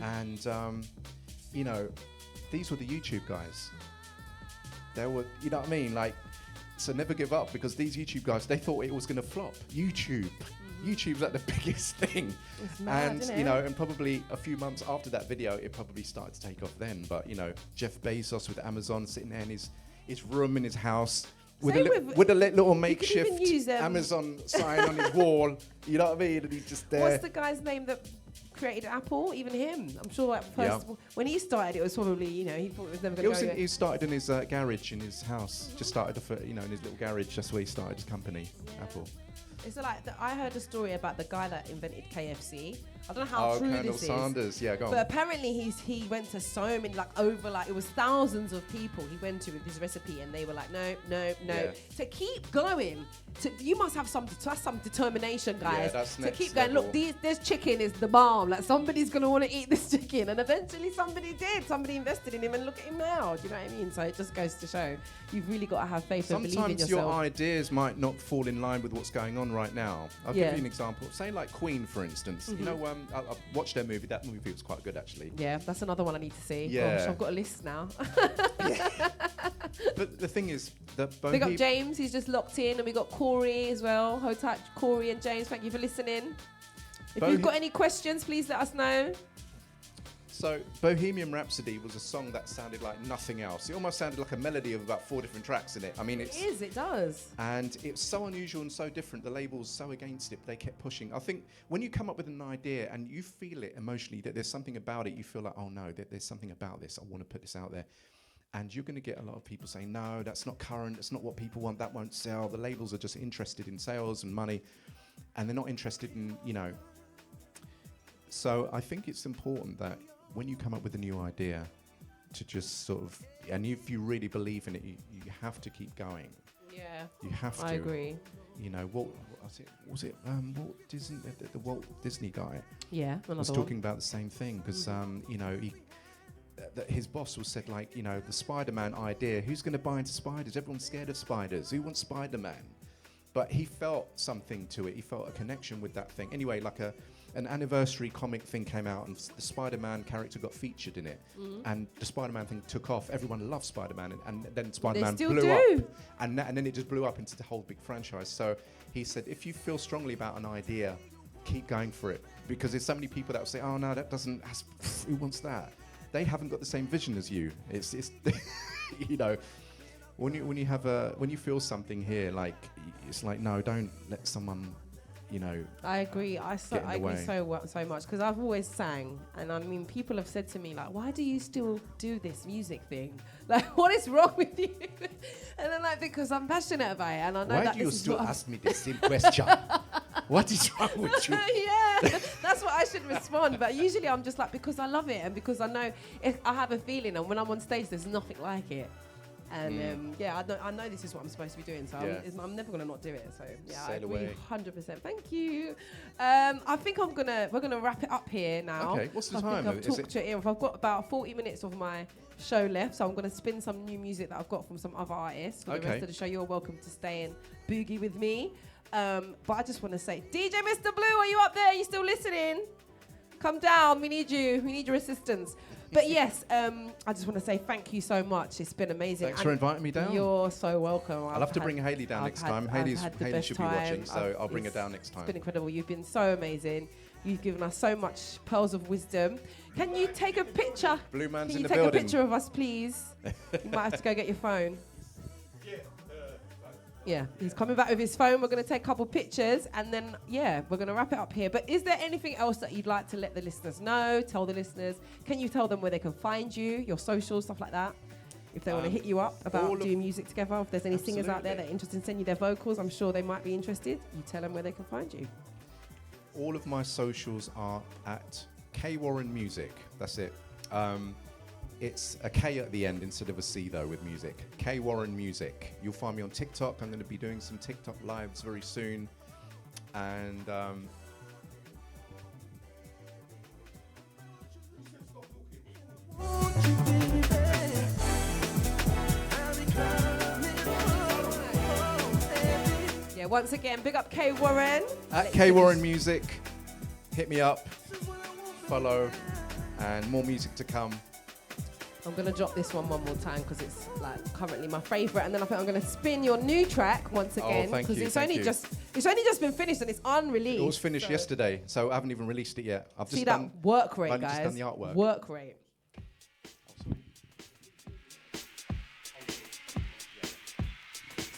Speaker 2: and these were the YouTube guys. They were, you know what I mean? Like, so never give up, because these YouTube guys, they thought it was going to flop. YouTube's like the biggest thing.
Speaker 1: It's mad,
Speaker 2: And
Speaker 1: isn't it?
Speaker 2: and probably a few months after that video, it probably started to take off then. But Jeff Bezos with Amazon sitting there in his room in his house with a little makeshift
Speaker 1: even use,
Speaker 2: Amazon sign on his wall. You know what I mean? And he's just there.
Speaker 1: What's the guy's name that created Apple? Even him. I'm sure when he started, it was probably, he thought it was never going to go.
Speaker 2: He started in his garage in his house. Just started off, in his little garage. That's where he started his company, Apple.
Speaker 1: It's like I heard a story about the guy that invented KFC. I don't know how true
Speaker 2: Colonel
Speaker 1: this is.
Speaker 2: Sanders. Yeah, go on.
Speaker 1: But apparently he went to so many, like over, like it was thousands of people he went to with his recipe, and they were like, no.
Speaker 2: Yeah.
Speaker 1: To keep going, you must have some determination, guys.
Speaker 2: Yeah, that's
Speaker 1: to
Speaker 2: next
Speaker 1: keep going.
Speaker 2: level.
Speaker 1: Look, this chicken is the bomb. Like somebody's gonna want to eat this chicken, and eventually somebody did. Somebody invested in him, and look at him now. Do you know what I mean? So it just goes to show you've really got to have faith and believe in
Speaker 2: Sometimes
Speaker 1: yourself.
Speaker 2: your ideas might not fall in line with what's going on right now. I'll give you an example. Say like Queen, for instance. You know, I watched their movie. That movie was quite good, actually.
Speaker 1: Yeah, that's another one I need to see.
Speaker 2: Yeah.
Speaker 1: Gosh, I've got a list now.
Speaker 2: But the thing is, the
Speaker 1: We got James, he's just locked in, and we got Corey as well. Hold tight, Corey and James, thank you for listening. If you've got any questions, please let us know.
Speaker 2: So, Bohemian Rhapsody was a song that sounded like nothing else. It almost sounded like a melody of about 4 different tracks in it. I mean,
Speaker 1: It does.
Speaker 2: And it's so unusual and so different. The label's so against it, but they kept pushing. I think when you come up with an idea and you feel it emotionally, that there's something about it, you feel like, oh no, there's something about this. I want to put this out there. And you're going to get a lot of people saying, no, that's not current. That's not what people want. That won't sell. The labels are just interested in sales and money. And they're not interested in, So I think it's important that when you come up with a new idea, to just sort of, and if you really believe in it, you have to keep going.
Speaker 1: Yeah.
Speaker 2: You have to.
Speaker 1: I agree.
Speaker 2: What was it Walt Disney, the Walt Disney guy?
Speaker 1: Yeah,
Speaker 2: Was talking about the same thing because his boss was said like, the Spider-Man idea. Who's going to buy into spiders? Everyone's scared of spiders. Who wants Spider-Man? But he felt something to it. He felt a connection with that thing. Anyway, like an anniversary comic thing came out, and the Spider-Man character got featured in it, and the Spider-Man thing took off. Everyone loved Spider-Man, and then Spider-Man blew up, and then it just blew up into the whole big franchise. So he said, if you feel strongly about an idea, keep going for it, because there's so many people that will say, oh no, that doesn't. Who wants that? They haven't got the same vision as you. It's when you feel something here, like it's like, no, don't let someone.
Speaker 1: I agree. I agree so much, because I've always sang, and I mean, people have said to me like, "Why do you still do this music thing? Like, what is wrong with you?" And I'm like, because I'm passionate about it, and I know
Speaker 2: Why
Speaker 1: that
Speaker 2: do you
Speaker 1: this is
Speaker 2: still
Speaker 1: what
Speaker 2: ask me the same question? What is wrong with you?
Speaker 1: Yeah, that's what I should respond. But usually I'm just like, because I love it, and because I know I have a feeling, and when I'm on stage, there's nothing like it. And I know this is what I'm supposed to be doing, so I'm never gonna not do it. So yeah, I agree 100%. Thank you. I think we're gonna wrap it up here now.
Speaker 2: Okay, what's the time?
Speaker 1: I've talked to it. I've got about 40 minutes of my show left, so I'm gonna spin some new music that I've got from some other artists. For the rest of the show, you're welcome to stay and boogie with me. But I just want to say, DJ Mr. Blue, are you up there? Are you still listening? Come down. We need you. We need your assistance. But yes, I just want to say thank you so much. It's been amazing.
Speaker 2: Thanks for inviting me down.
Speaker 1: You're so welcome.
Speaker 2: I'll have to bring Hayley down next time. Hayley should be watching, so I'll bring her down next time.
Speaker 1: It's been incredible. You've been so amazing. You've given us so much pearls of wisdom. Can you take a picture?
Speaker 2: Blue Man's
Speaker 1: Can
Speaker 2: in
Speaker 1: you
Speaker 2: the
Speaker 1: take
Speaker 2: building.
Speaker 1: a picture of us, please? You might have to go get your phone. Yeah, he's coming back with his phone. We're going to take a couple pictures, and then, we're going to wrap it up here. But is there anything else that you'd like to let the listeners know, tell the listeners? Can you tell them where they can find you, your socials, stuff like that? If they want to hit you up about doing music together, if there's any singers out there that are interested in sending you their vocals, I'm sure they might be interested. You tell them where they can find you.
Speaker 2: All of my socials are at K Warren Music. That's it. It's a K at the end instead of a C, though, with music. K Warren Music. You'll find me on TikTok. I'm going to be doing some TikTok lives very soon. And
Speaker 1: once again, big up K Warren.
Speaker 2: At K Warren Music. Hit me up. Follow. And more music to come.
Speaker 1: I'm going to drop this one more time because it's like currently my favourite, and then I think I'm going to spin your new track once again because it's only just been finished and it's unreleased.
Speaker 2: It was finished yesterday, so I haven't even released it yet. I've just done
Speaker 1: that work rate,
Speaker 2: I've
Speaker 1: guys.
Speaker 2: just done the artwork.
Speaker 1: Work rate.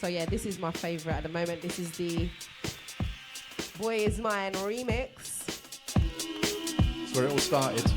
Speaker 1: So yeah, this is my favourite at the moment. This is the Boy Is Mine remix.
Speaker 2: That's where it all started.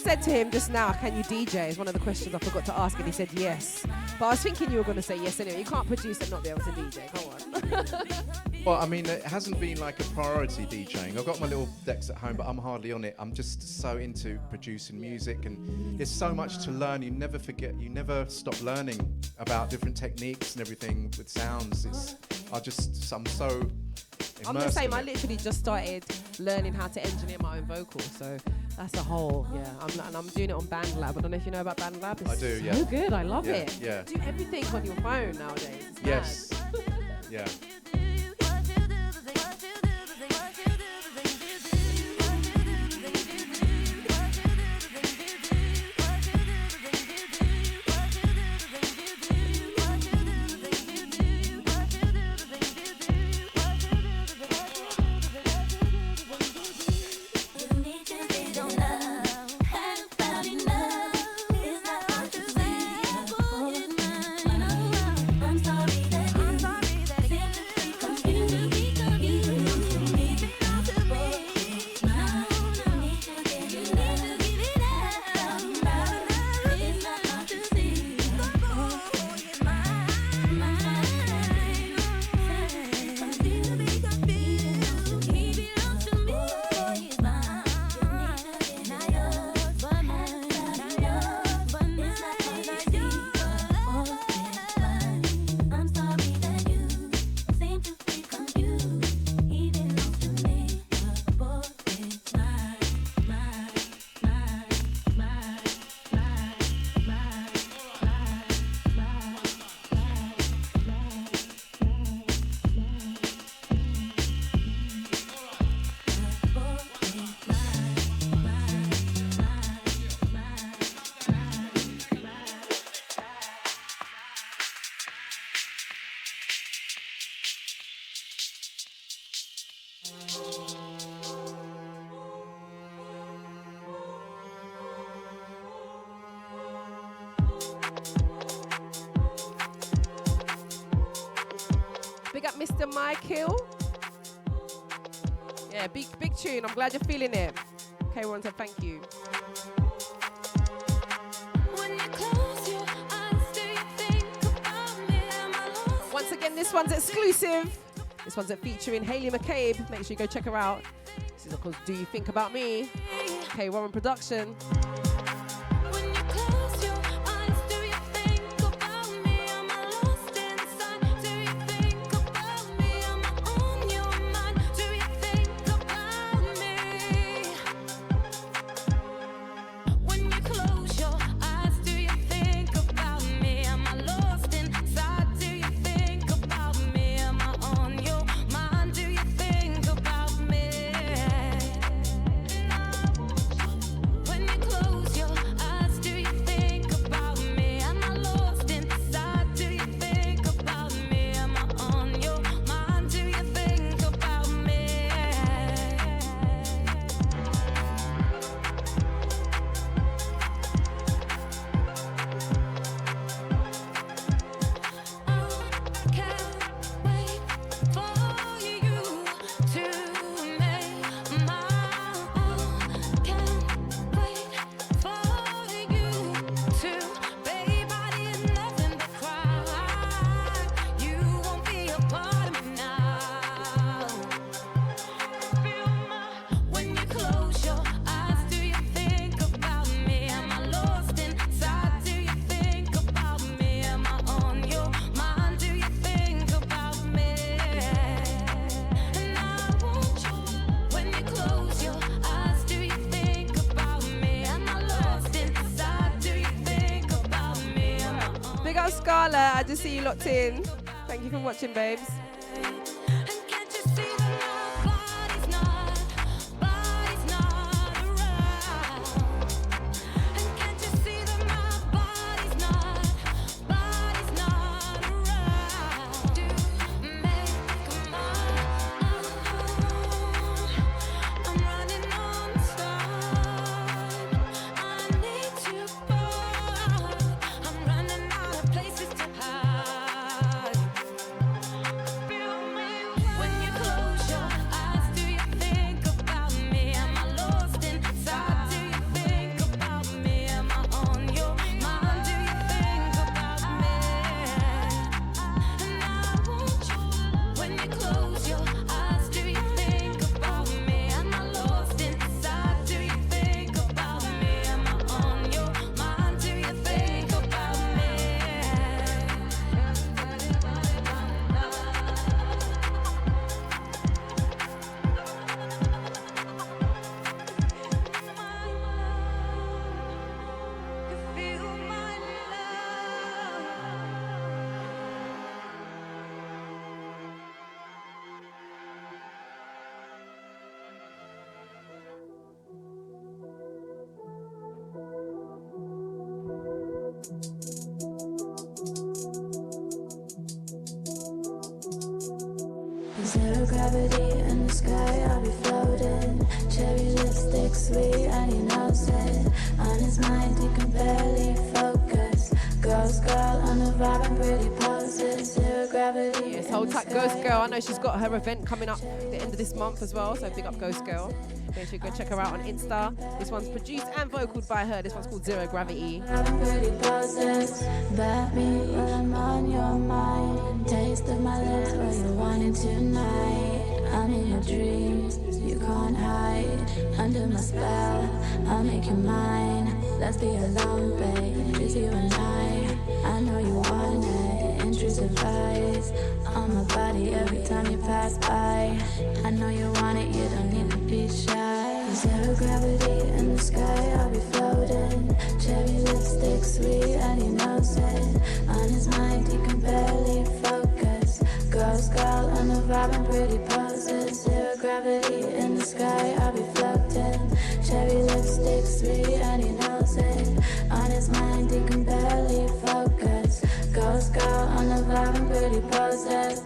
Speaker 1: said to him just now, can you DJ? Is one of the questions I forgot to ask, and he said yes. But I was thinking you were going to say yes anyway. You can't produce and not be able to DJ. Come on.
Speaker 2: Well, I mean, it hasn't been like a priority DJing. I've got my little decks at home, but I'm hardly on it. I'm just so into producing music, and there's so much to learn. You never forget, you never stop learning about different techniques and everything with sounds. I'm so immersed.
Speaker 1: I'm the same.
Speaker 2: in
Speaker 1: I
Speaker 2: it.
Speaker 1: literally just started learning how to engineer my own vocals, so that's a whole, yeah. I'm doing it on BandLab. I don't know if you know about BandLab. It's
Speaker 2: I do,
Speaker 1: so
Speaker 2: yeah.
Speaker 1: good. I love
Speaker 2: Yeah,
Speaker 1: it.
Speaker 2: yeah.
Speaker 1: Do everything on your phone nowadays. It's
Speaker 2: Yes.
Speaker 1: mad.
Speaker 2: Yeah.
Speaker 1: Big up Mr. Mike Hill. Yeah, big tune. I'm glad you're feeling it. Okay, Warren said thank you. Once again, this one's exclusive. This one's a featuring Hayley McCabe. Make sure you go check her out. This is, of course, Do You Think About Me? Okay, Warren Production. I just see you locked in. Thank you for watching, babes.
Speaker 3: Zero gravity in the sky, I'll be floating. Cherry lipstick sweet and he knows it. On his mind he can barely focus. Ghost girl on the vibe and pretty poses. Zero gravity.
Speaker 1: Yes, hold tight, Ghost Girl. I know she's got her event coming up at the end of this month as well, so big up Ghost Girl. Make sure you go check her out on Insta. This one's produced and vocaled by her. This one's called Zero Gravity.
Speaker 3: Pretty poses. That me when I'm on your mind. Taste of my lips where you want it tonight. I'm in your dreams, you can't hide. Under my spell, I'll make you mine. Let's be alone, babe, just you and I know you want it. Intrusive eyes on my body every time you pass by. I know you want it, you don't need to be shy. Zero gravity in the sky, I'll be floating. Cherry lipstick sweet and he knows it. On his mind he can barely focus. Ghost girl on the vibe and pretty poses. Zero gravity in the sky, I'll be floating. Cherry lipstick sweet and he knows it. On his mind he can barely focus. Ghost girl on the vibe and pretty poses.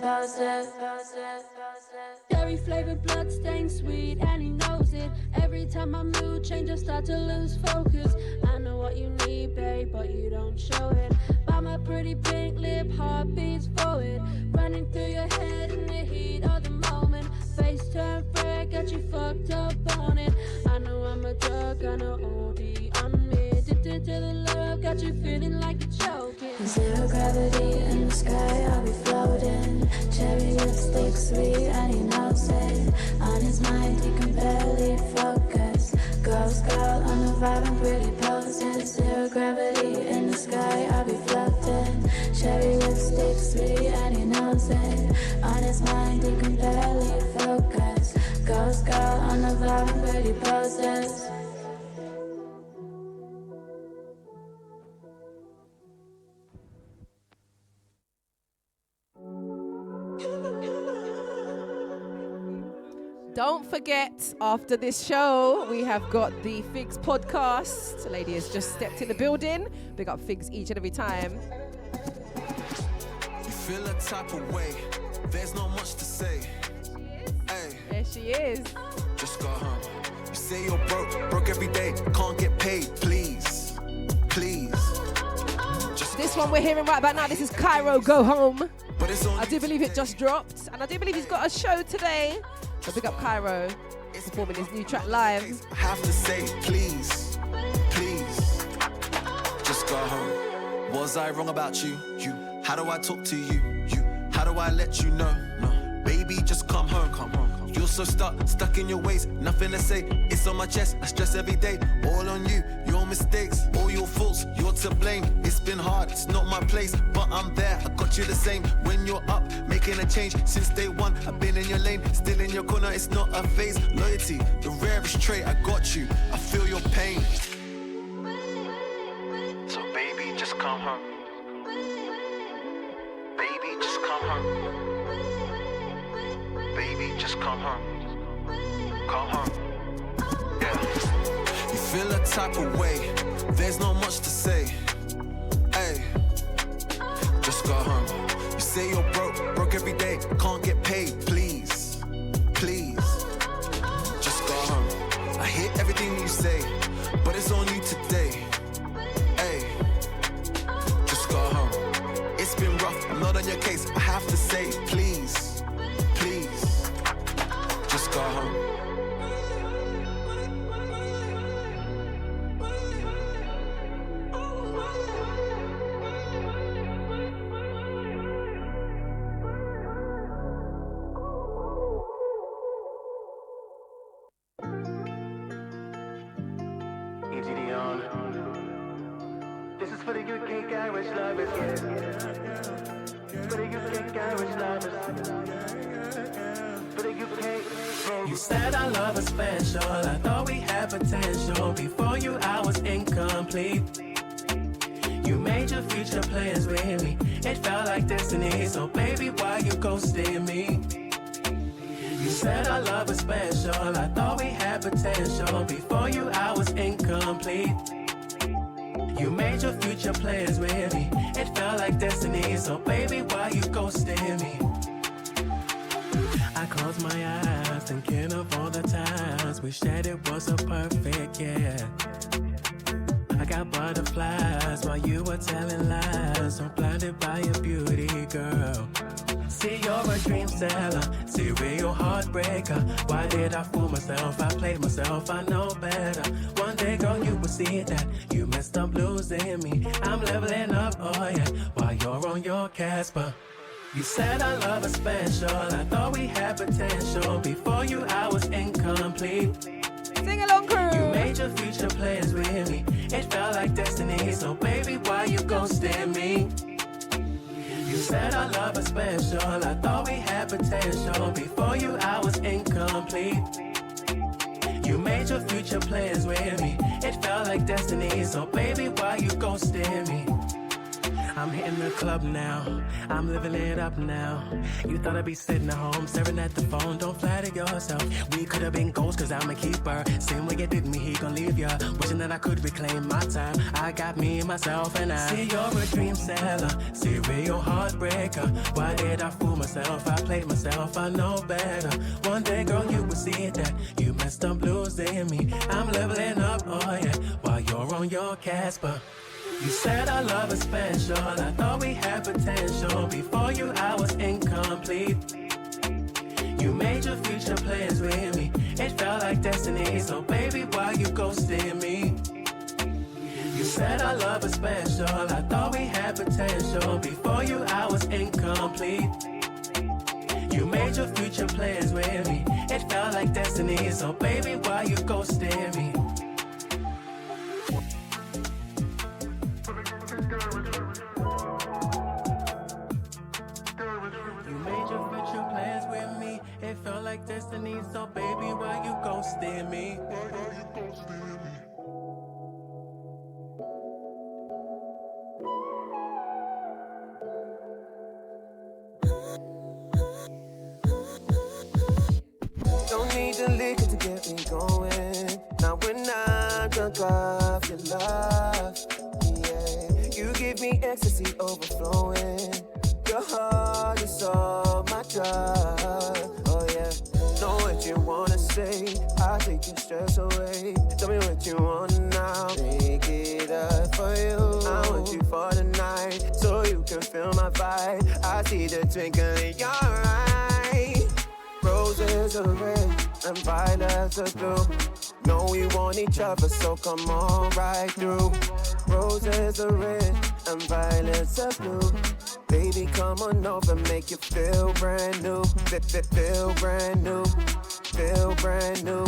Speaker 4: Cherry flavored blood stained sweet and he knows it. Every time my mood change I start to lose focus. I know what you need, babe, but you don't show it. By my pretty pink lip, heart beats forward. Running through your head in the heat of the moment. Face turn red, got you fucked up on it. I know I'm a drug, I know OD on me. Addicted to the love, got you feeling like you're choking.
Speaker 3: Zero gravity in the sky, I'll be floating. Cherry lipstick sweet and he knows it. On his mind he can barely focus. Ghost girl on the vibe and pretty poses. Zero gravity in the sky, I'll be floating. Cherry lipstick sweet and he knows it. On his mind he can barely focus. Ghost girl on the vibe and pretty poses.
Speaker 1: Don't forget, after this show, we have got the Figs podcast. The lady has just stepped in the building. Big up Figs each and every time.
Speaker 5: You feel a type of way. There's not much to say. Hey,
Speaker 1: There she is.
Speaker 5: just go home. You say you're broke every day. Can't get paid, please. Just
Speaker 1: This one we're hearing right about now. This is Cairo Go Home.
Speaker 5: but it's on
Speaker 1: I do believe it just dropped. And I do believe he's got a show today. So big up Cairo performing his new track live.
Speaker 5: I have to say, please. Just go home. Was I wrong about you? How do I talk to you? How do I let you know? No, baby, just come home. You're so stuck in your ways. Nothing to say. It's on my chest. I stress every day. All on you. Your mistakes, all your faults. You're to blame. It's been hard. It's not my place, but I'm there. I got you the same. When you're up, making a change. Since day one, I've been in your lane. Still in your corner. It's not a phase. Loyalty, the rarest trait. I got you. I feel your pain. So baby, just come home. Baby, just come home. Baby, just come home. Come home. Yeah. You feel a type of way. There's not much to say. Hey, just go home. You say you're broke every day. Can't get paid, please. Just go home. I hear everything you say, but it's on you today. Hey, just go home. It's been rough. I'm not on your case. I have to say, please. Just go home.
Speaker 6: This is for the UK garage lovers, for the UK garage lovers, for the UK.
Speaker 7: You said our love was special. I thought we had potential. Before you, I was incomplete. You made your future plans with me. It felt like destiny. So baby, why you ghosting me? You said our love was special. I thought we had potential. Before you, I was incomplete. You made your future plans with me. It felt like destiny. So baby, why you ghosting me? I close my eyes, thinking of all the times we shared. It was a perfect, yeah. I got butterflies while you were telling lies. I'm blinded by your beauty, girl. See, you're a dream seller, serial heartbreaker. Why did I fool myself? I played myself, I know better. One day, girl, you will see that you messed up losing me. I'm leveling up, oh yeah, while you're on your Casper. You said our love is special, I thought we had potential. Before you, I was incomplete.
Speaker 1: Sing along, crew.
Speaker 7: You made your future plans with me. It felt like destiny, so baby, why you ghosting me? You said our love is special, I thought we had potential. Before you, I was incomplete. You made your future plans with me. It felt like destiny, so baby, why you ghosting me? I'm hitting the club now, I'm living it up now. You thought I'd be sitting at home, staring at the phone, don't flatter yourself. We could have been ghosts, cause I'm a keeper. Same way you did me, he gon' leave ya. Wishing that I could reclaim my time. I got me, myself, and I. See, you're a dream seller, serial heartbreaker. Why did I fool myself? I played myself, I know better. One day, girl, you will see that you messed up losing me. I'm leveling up, oh yeah, while you're on your Casper. You said our love is special, I thought we had potential. Before you, I was incomplete. You made your future plans with me. It felt like destiny, so baby, why you ghosting me? You said our love is special, I thought we had potential. Before you, I was incomplete. You made your future plans with me. It felt like destiny, so baby, why you ghosting me? It felt like destiny, so baby, why you ghosting me?
Speaker 8: Don't need the liquor to get me going. Now when I'm drunk off your love, yeah. You give me ecstasy overflowing. Your heart is all my drug. Know what you wanna say, I'll take your stress away. Tell me what you want now, make it up for you. I want you for the night, so you can feel my vibe. I see the twinkle in your eye. Roses are red and violets are blue. Know we want each other, so come on right through. Roses are red and violets are blue. Baby, come on over, make you feel brand new. Feel brand new, feel brand new.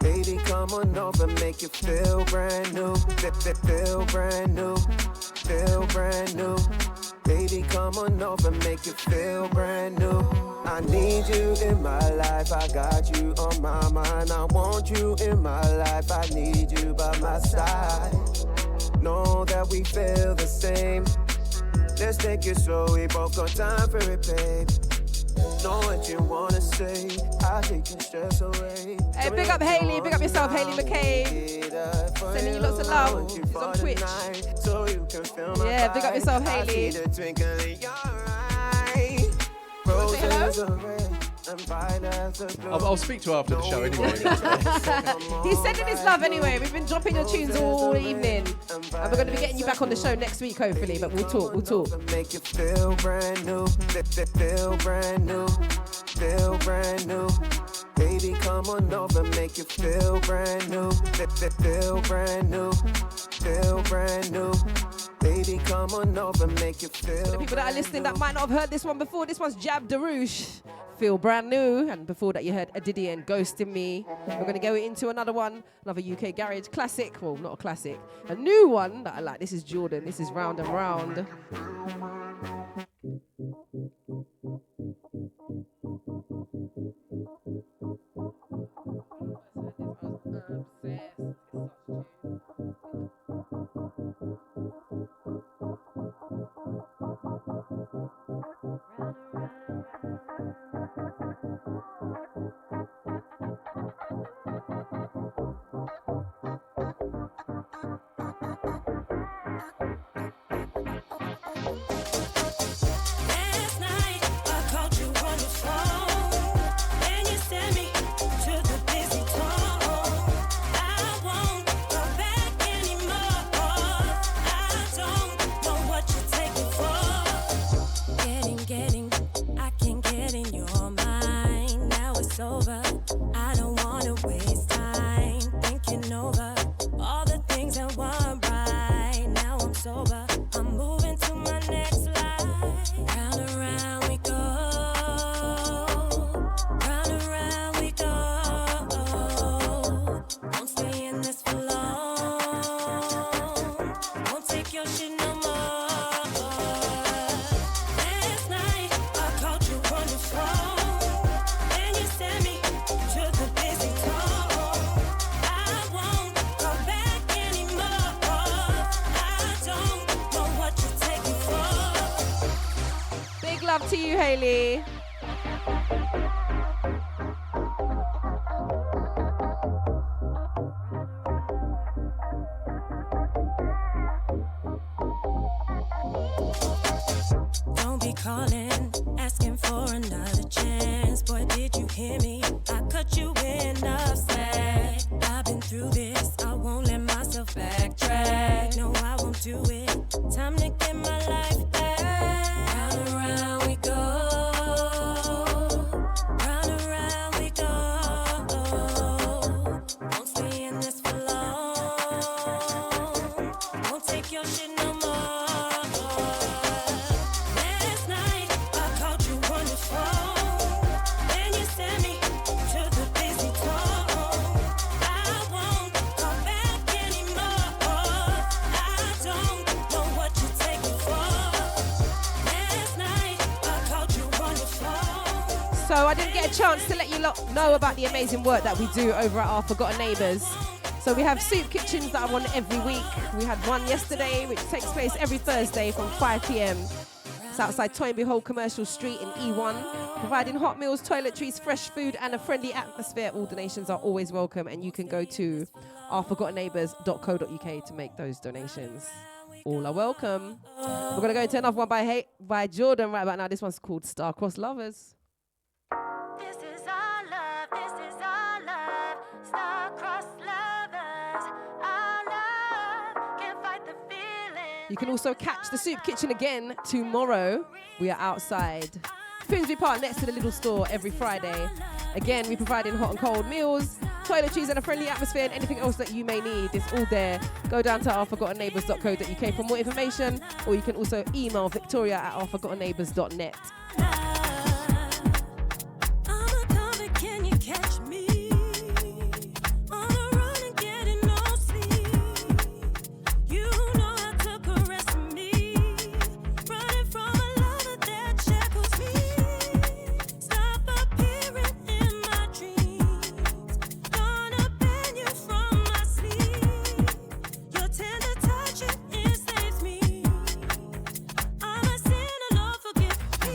Speaker 8: Baby, come on over, make you feel brand new. Feel brand new, feel brand new. Baby, come on over, make you feel brand new. I need you in my life, I got you on my mind. I want you in my life, I need you by my side. Know that we feel the same. Let's take it slow, we both got time for it, babe. Know what you wanna say, I'll take your stress away.
Speaker 1: Hey, big up Hailey, big up yourself, Hailey McCabe. Sending you lots of love. She's on Twitch. Yeah, big up yourself, Hailey.
Speaker 2: I'll speak to her after the show anyway.
Speaker 1: He's sending his love anyway. We've been dropping your tunes all evening. And we're going to be getting you back on the show next week, hopefully. But we'll talk.
Speaker 8: Make you feel brand new. Feel brand new. Feel brand new. Baby, come on over, make you feel brand new. Feel brand new. Feel brand new. Baby, come on over, make you feel.
Speaker 1: The people that are listening that might not have heard this one before, this one's Jab Darush. Feel brand new. And before that, you heard Adidi and Ghosting Me. We're going to go into another one, another UK garage classic. Well, not a classic, a new one that I like. This is Jordan. This is Round and Round.
Speaker 3: Last night, a culture your shit no more. Last night I caught you on the phone, and you sent me to the busy tone. I won't come back anymore. I don't know what you're taking for.
Speaker 1: Big love to you, Hayley.
Speaker 3: Don't be calling, asking for another chance. Boy, did you hear me? I cut you enough slack. I've been through this, I won't let myself backtrack. No, I won't do it. Time to get my life back. Round and round we go. Round and round we go. Won't stay in this for long. Won't take your shit no more. Last night I caught you on the phone, and you sent me to the busy tone. I won't come back anymore. I don't know what you're taking for. Last night I caught you on the phone.
Speaker 1: So I didn't get a chance to let you lot know about the amazing work that we do over at Our Forgotten Neighbours. So we have soup kitchens that are on every week. We had one yesterday, which takes place every Thursday from 5 p.m. It's outside Toynbee Hall Commercial Street in E1, providing hot meals, toiletries, fresh food, and a friendly atmosphere. All donations are always welcome, and you can go to ourforgottenneighbours.co.uk to make those donations. All are welcome. We're going to go into another one by Jordan right about now. This one's called Star-Crossed Lovers.
Speaker 3: This is our love, this is our love. Star-crossed lovers, our love. Can't fight the feeling.
Speaker 1: You can also catch the soup kitchen again tomorrow. We are outside Finsbury Park next to the little store every Friday. Again, we provide in hot and cold meals, toiletries and a friendly atmosphere, and anything else that you may need. It's all there. Go down to ourforgottenneighbours.co.uk for more information, or you can also email Victoria at ourforgottenneighbours.net.
Speaker 3: Can you catch me? On the run and getting no sleep. You know how to caress me. Running from a lover that shackles me. Stop appearing in my dreams. Gonna ban you from my sleep. Your tender touch, it saves me. I'm a sinner, Lord forgive me.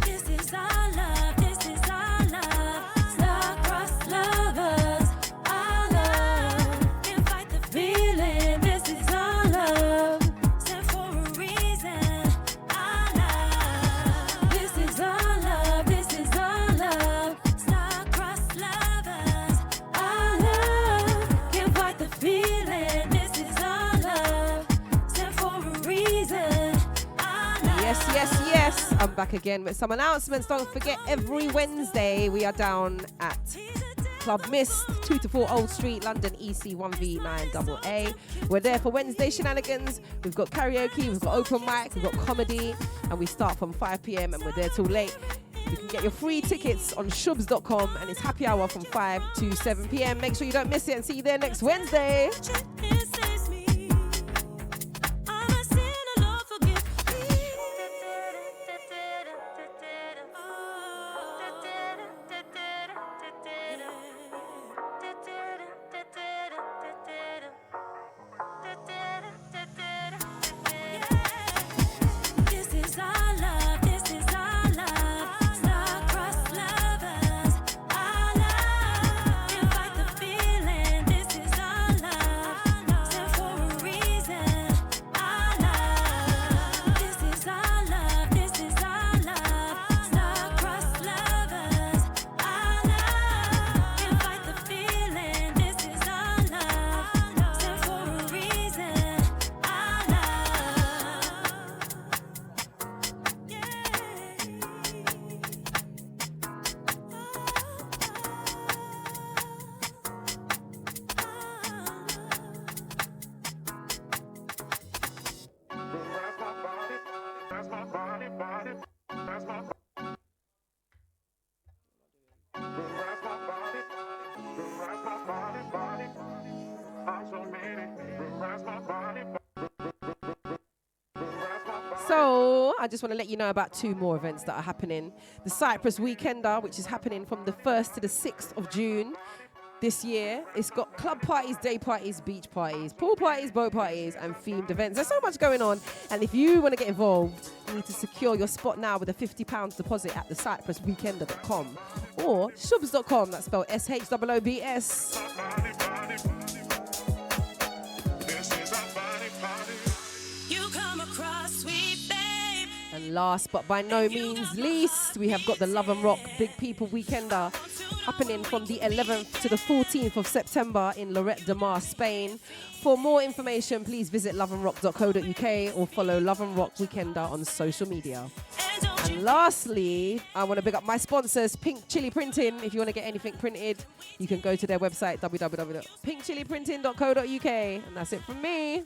Speaker 3: This is our love, this is our love. Star-crossed lovers, our love. Can't fight the feeling, this is our love. Sent for a reason, our love. This is our love, this is our love. Star-crossed lovers, our love. Can't fight the feeling, this is our love. Sent for a reason, our love.
Speaker 1: Yes, yes, yes. I'm back again with some announcements. Don't forget, every Wednesday we are down at Club Mist, 2 to 4 Old Street, London, EC 1V9AA. We're there for Wednesday shenanigans. We've got karaoke, we've got open mic, we've got comedy, and we start from 5 p.m. and we're there till late. You can get your free tickets on shubs.com, and it's happy hour from 5 to 7 p.m. Make sure you don't miss it, and see you there next Wednesday.
Speaker 3: It saves me. I'm a sinner, Lord forgive me. This is our love, this is our love. Star-crossed lovers, our love. Can't fight the feeling, this is our love.
Speaker 1: So I just want to let you know about 2 more events that are happening. The Cyprus Weekender, which is happening from the 1st to the 6th of June this year. It's got club parties, day parties, beach parties, pool parties, boat parties, and themed events. There's so much going on. And if you want to get involved, you need to secure your spot now with a £50 deposit at thecyprusweekender.com or shubs.com. That's spelled SHOOBS. And last but by no means least, we have got the Love and Rock Big People Weekender happening from the 11th to the 14th of September in Lloret de Mar, Spain. For more information, please visit loveandrock.co.uk or follow Love and Rock Weekender on social media. And lastly, I want to big up my sponsors, Pink Chili Printing. If you want to get anything printed, you can go to their website, www.pinkchiliprinting.co.uk. And that's it from me.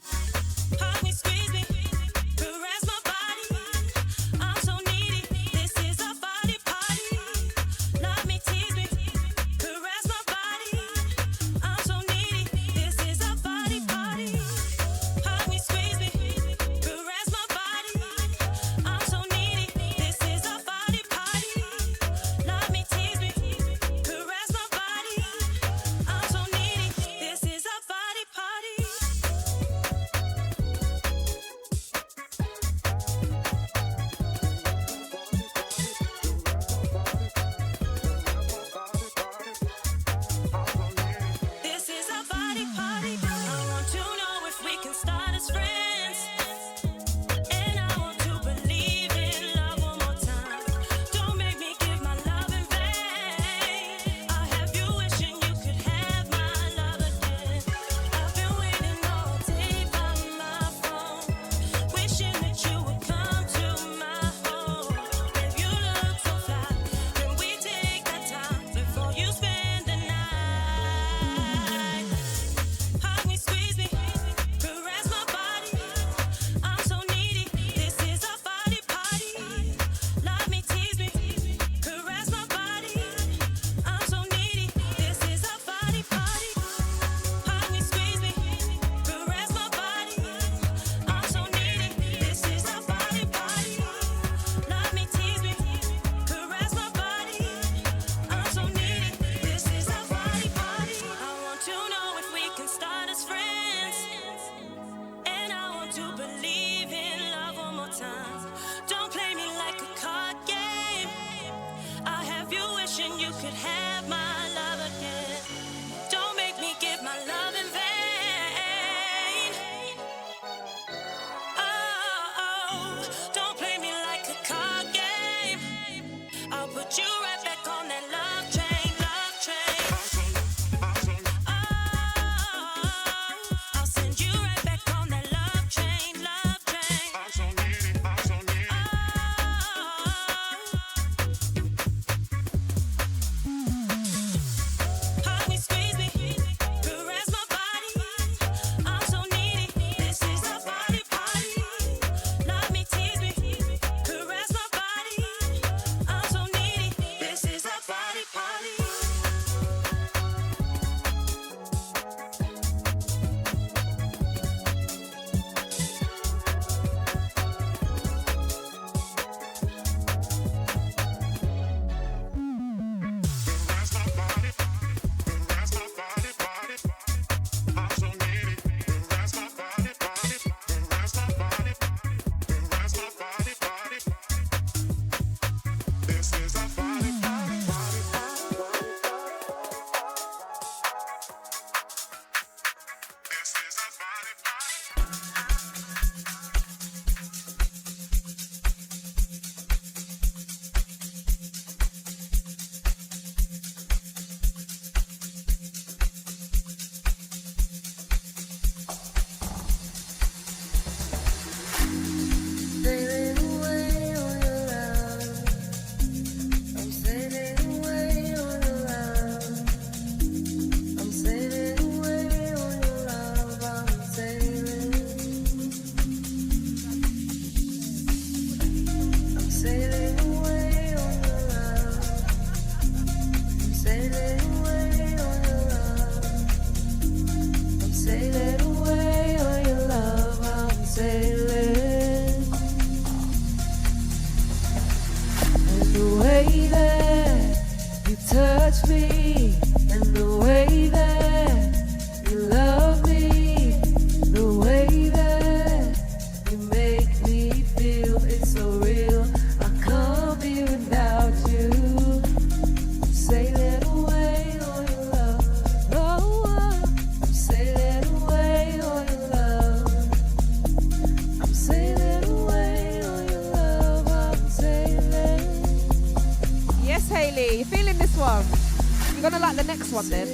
Speaker 1: gonna like the next one then.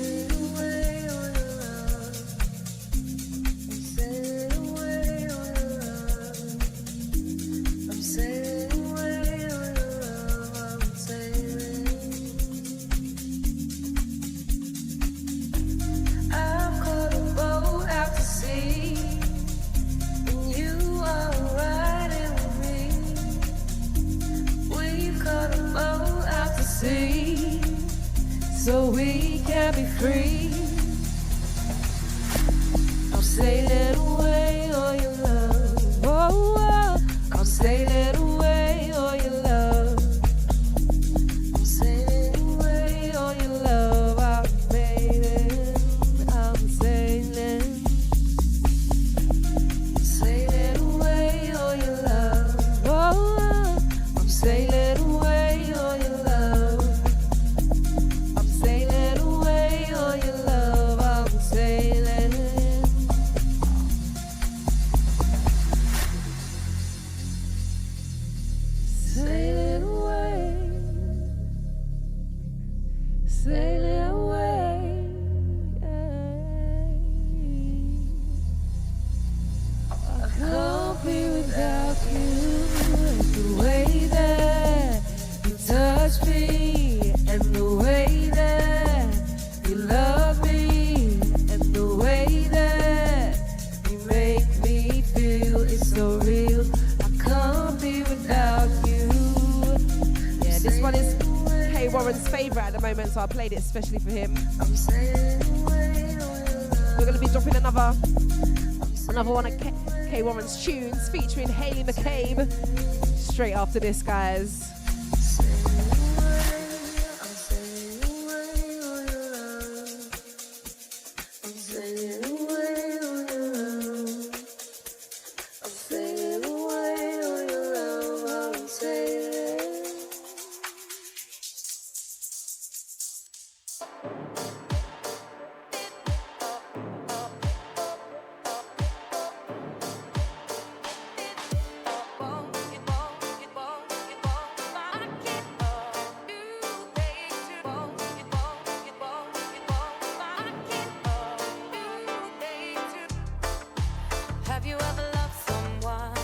Speaker 4: So we can be free. I'm sailing away on your love. Oh, oh. I'm sailing away on your love. I'm sailing away on your love. I'm sailing. I'm sailing. Sailing away on your love. Oh, oh. I'm sailing away on your love. Sailing away on your love, I'm sailing. Sailing away, sailing away. I can't be without you. The way that you touch me and the way that you love me and the way that you make me feel is so real. I can't be without you.
Speaker 1: Yeah, this one is K Warren's favourite at the moment, so I played it especially for him.
Speaker 4: I'm sailing away.
Speaker 1: We're gonna be dropping another one of K Warren's tunes featuring Hayley McCabe straight after this, guys.
Speaker 3: Have you ever loved someone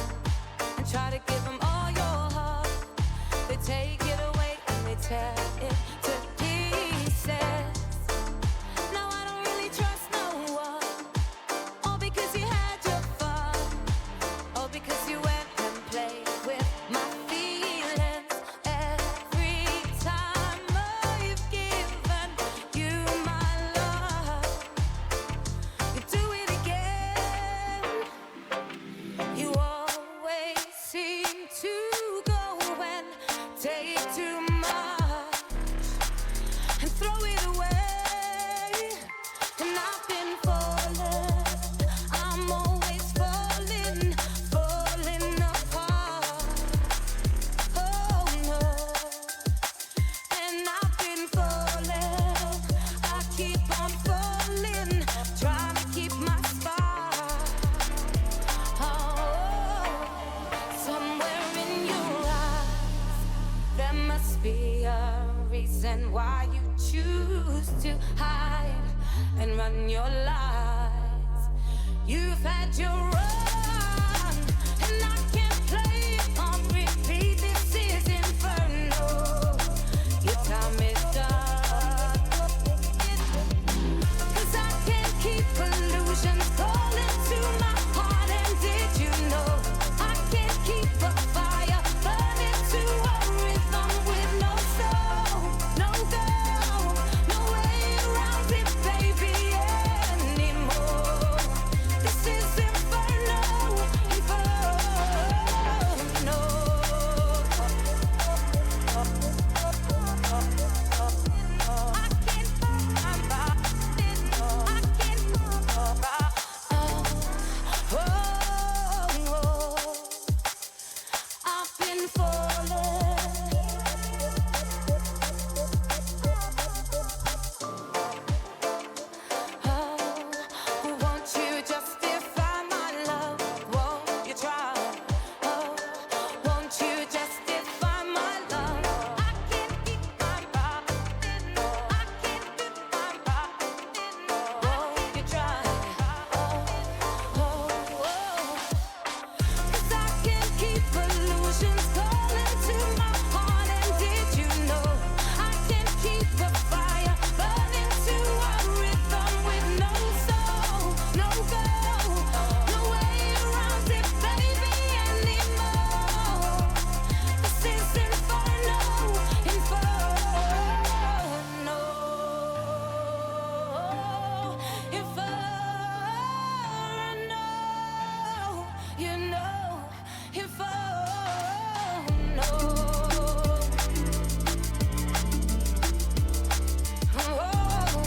Speaker 3: and try to give them all your heart? They take it away and they tear it to pieces. Now I don't really trust no one. All because you had your fun. All because you went and played with my feelings. Every time I've given you my love, you do it again. You always seem to go and take too much and throw it away. And I've been falling, I'm always falling, falling apart. Oh no. And I've been falling, I keep on falling, trying to keep my spot. Oh, somewhere in your eyes, there must be a reason why you choose to hide and run your lies. You've had your run, and I can't play on repeat. This is inferno. Your time is done. 'Cause I can't keep illusions calling to my heart. And did you know I can't keep a fire burning to a rhythm with no soul, no girl, no way around it, baby, anymore. This is inferno. you know, if oh no, oh,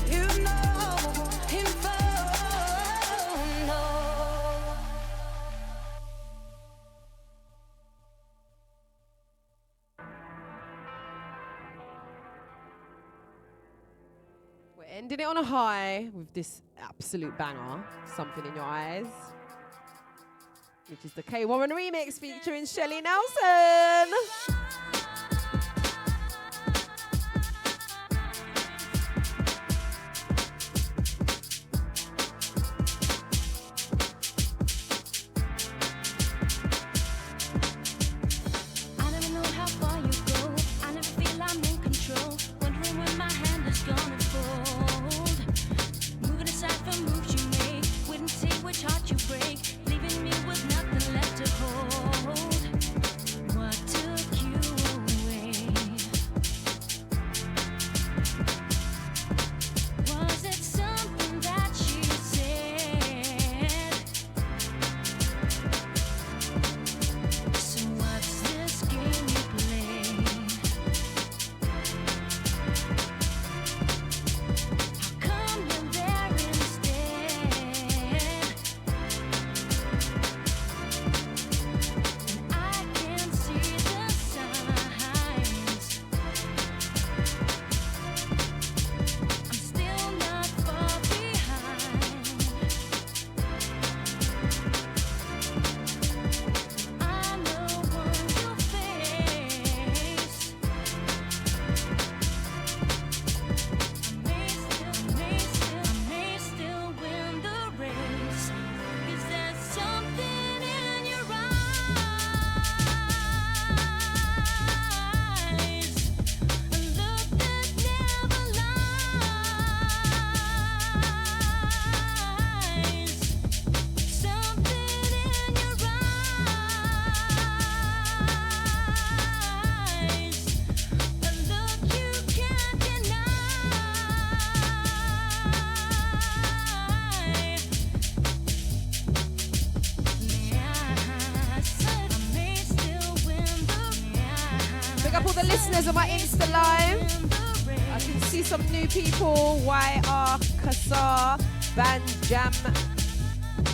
Speaker 3: you know, if oh no.
Speaker 1: We're ending it on a high with this absolute banger, Something in Your Eyes, which is the K Warren remix featuring Shelly Nelson.
Speaker 4: I never know how far you go. I never feel I'm in control. Wondering when my hand is gonna fold. Moving aside from moves you make. Wait and see which heart you break. Leaving me with nothing left to hold. What took you away? Was it something that she said? So what's this game you play? How come you're there instead? And I can see the signs. I'm still not far behind. I'm the one you face. I may still win the race. Is there something in your eyes? A look that never lies. Something in your eyes. A look you can't deny. I may still win the
Speaker 1: Big up all the listeners on my Insta Live. I can see some new people. YR Kassar Band Jam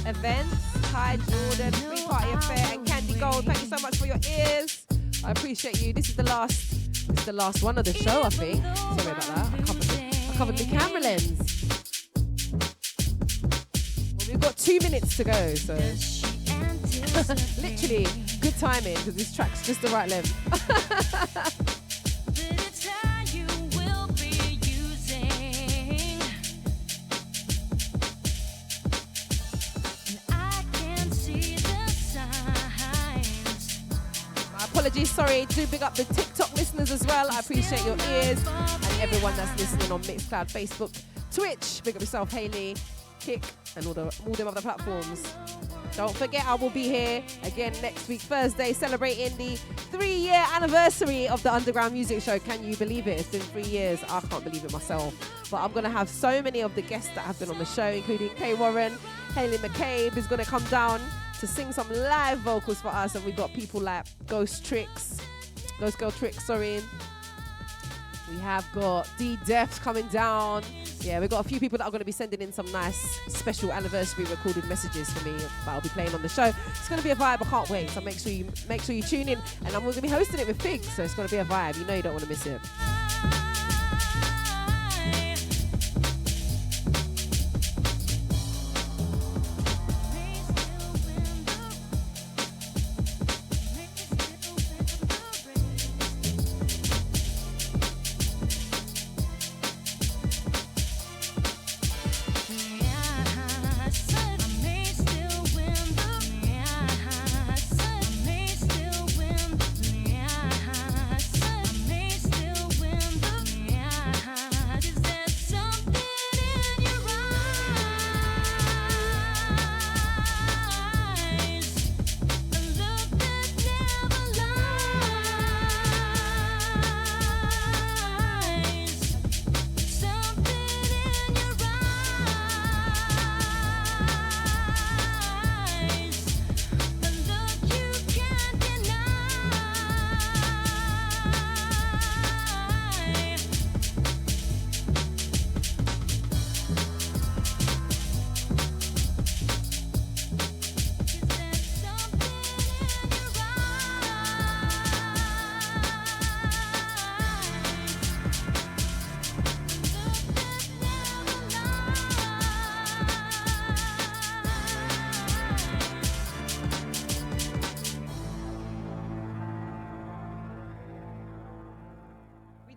Speaker 1: Events. Hi Jordan, Free Party Affair, and Candy Gold. Thank you so much for your ears. I appreciate you. This is the last one of the show, I think. Sorry about that. I covered the camera lens. Well, we've got 2 minutes to go, so literally good timing because this track's just the right length.
Speaker 4: It's how you will be using. And I can see the signs.
Speaker 1: My apologies, sorry. Do big up the TikTok listeners as well. I appreciate your ears and everyone that's listening on Mixcloud, Facebook, Twitch. Big up yourself, Hayley, Kick, and all them other platforms. Don't forget, I will be here again next week, Thursday, celebrating the 3-year anniversary of the Underground Music Show. Can you believe it? It's been 3 years. I can't believe it myself. But I'm going to have so many of the guests that have been on the show, including Kay Warren. Hayley McCabe is going to come down to sing some live vocals for us. And we've got people like Ghost Girl Tricks, sorry. We have got D-Def coming down. Yeah, we've got a few people that are going to be sending in some nice special anniversary recorded messages for me that I'll be playing on the show. It's going to be a vibe. I can't wait. So make sure you tune in. And I'm going to be hosting it with Fig. So it's going to be a vibe. You know you don't want to miss it.
Speaker 4: I may still win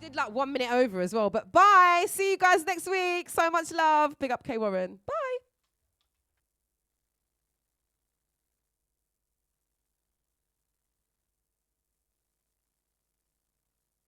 Speaker 1: did like 1 minute over as well. But bye. See you guys next week. So much love. Big up K Warren. Bye.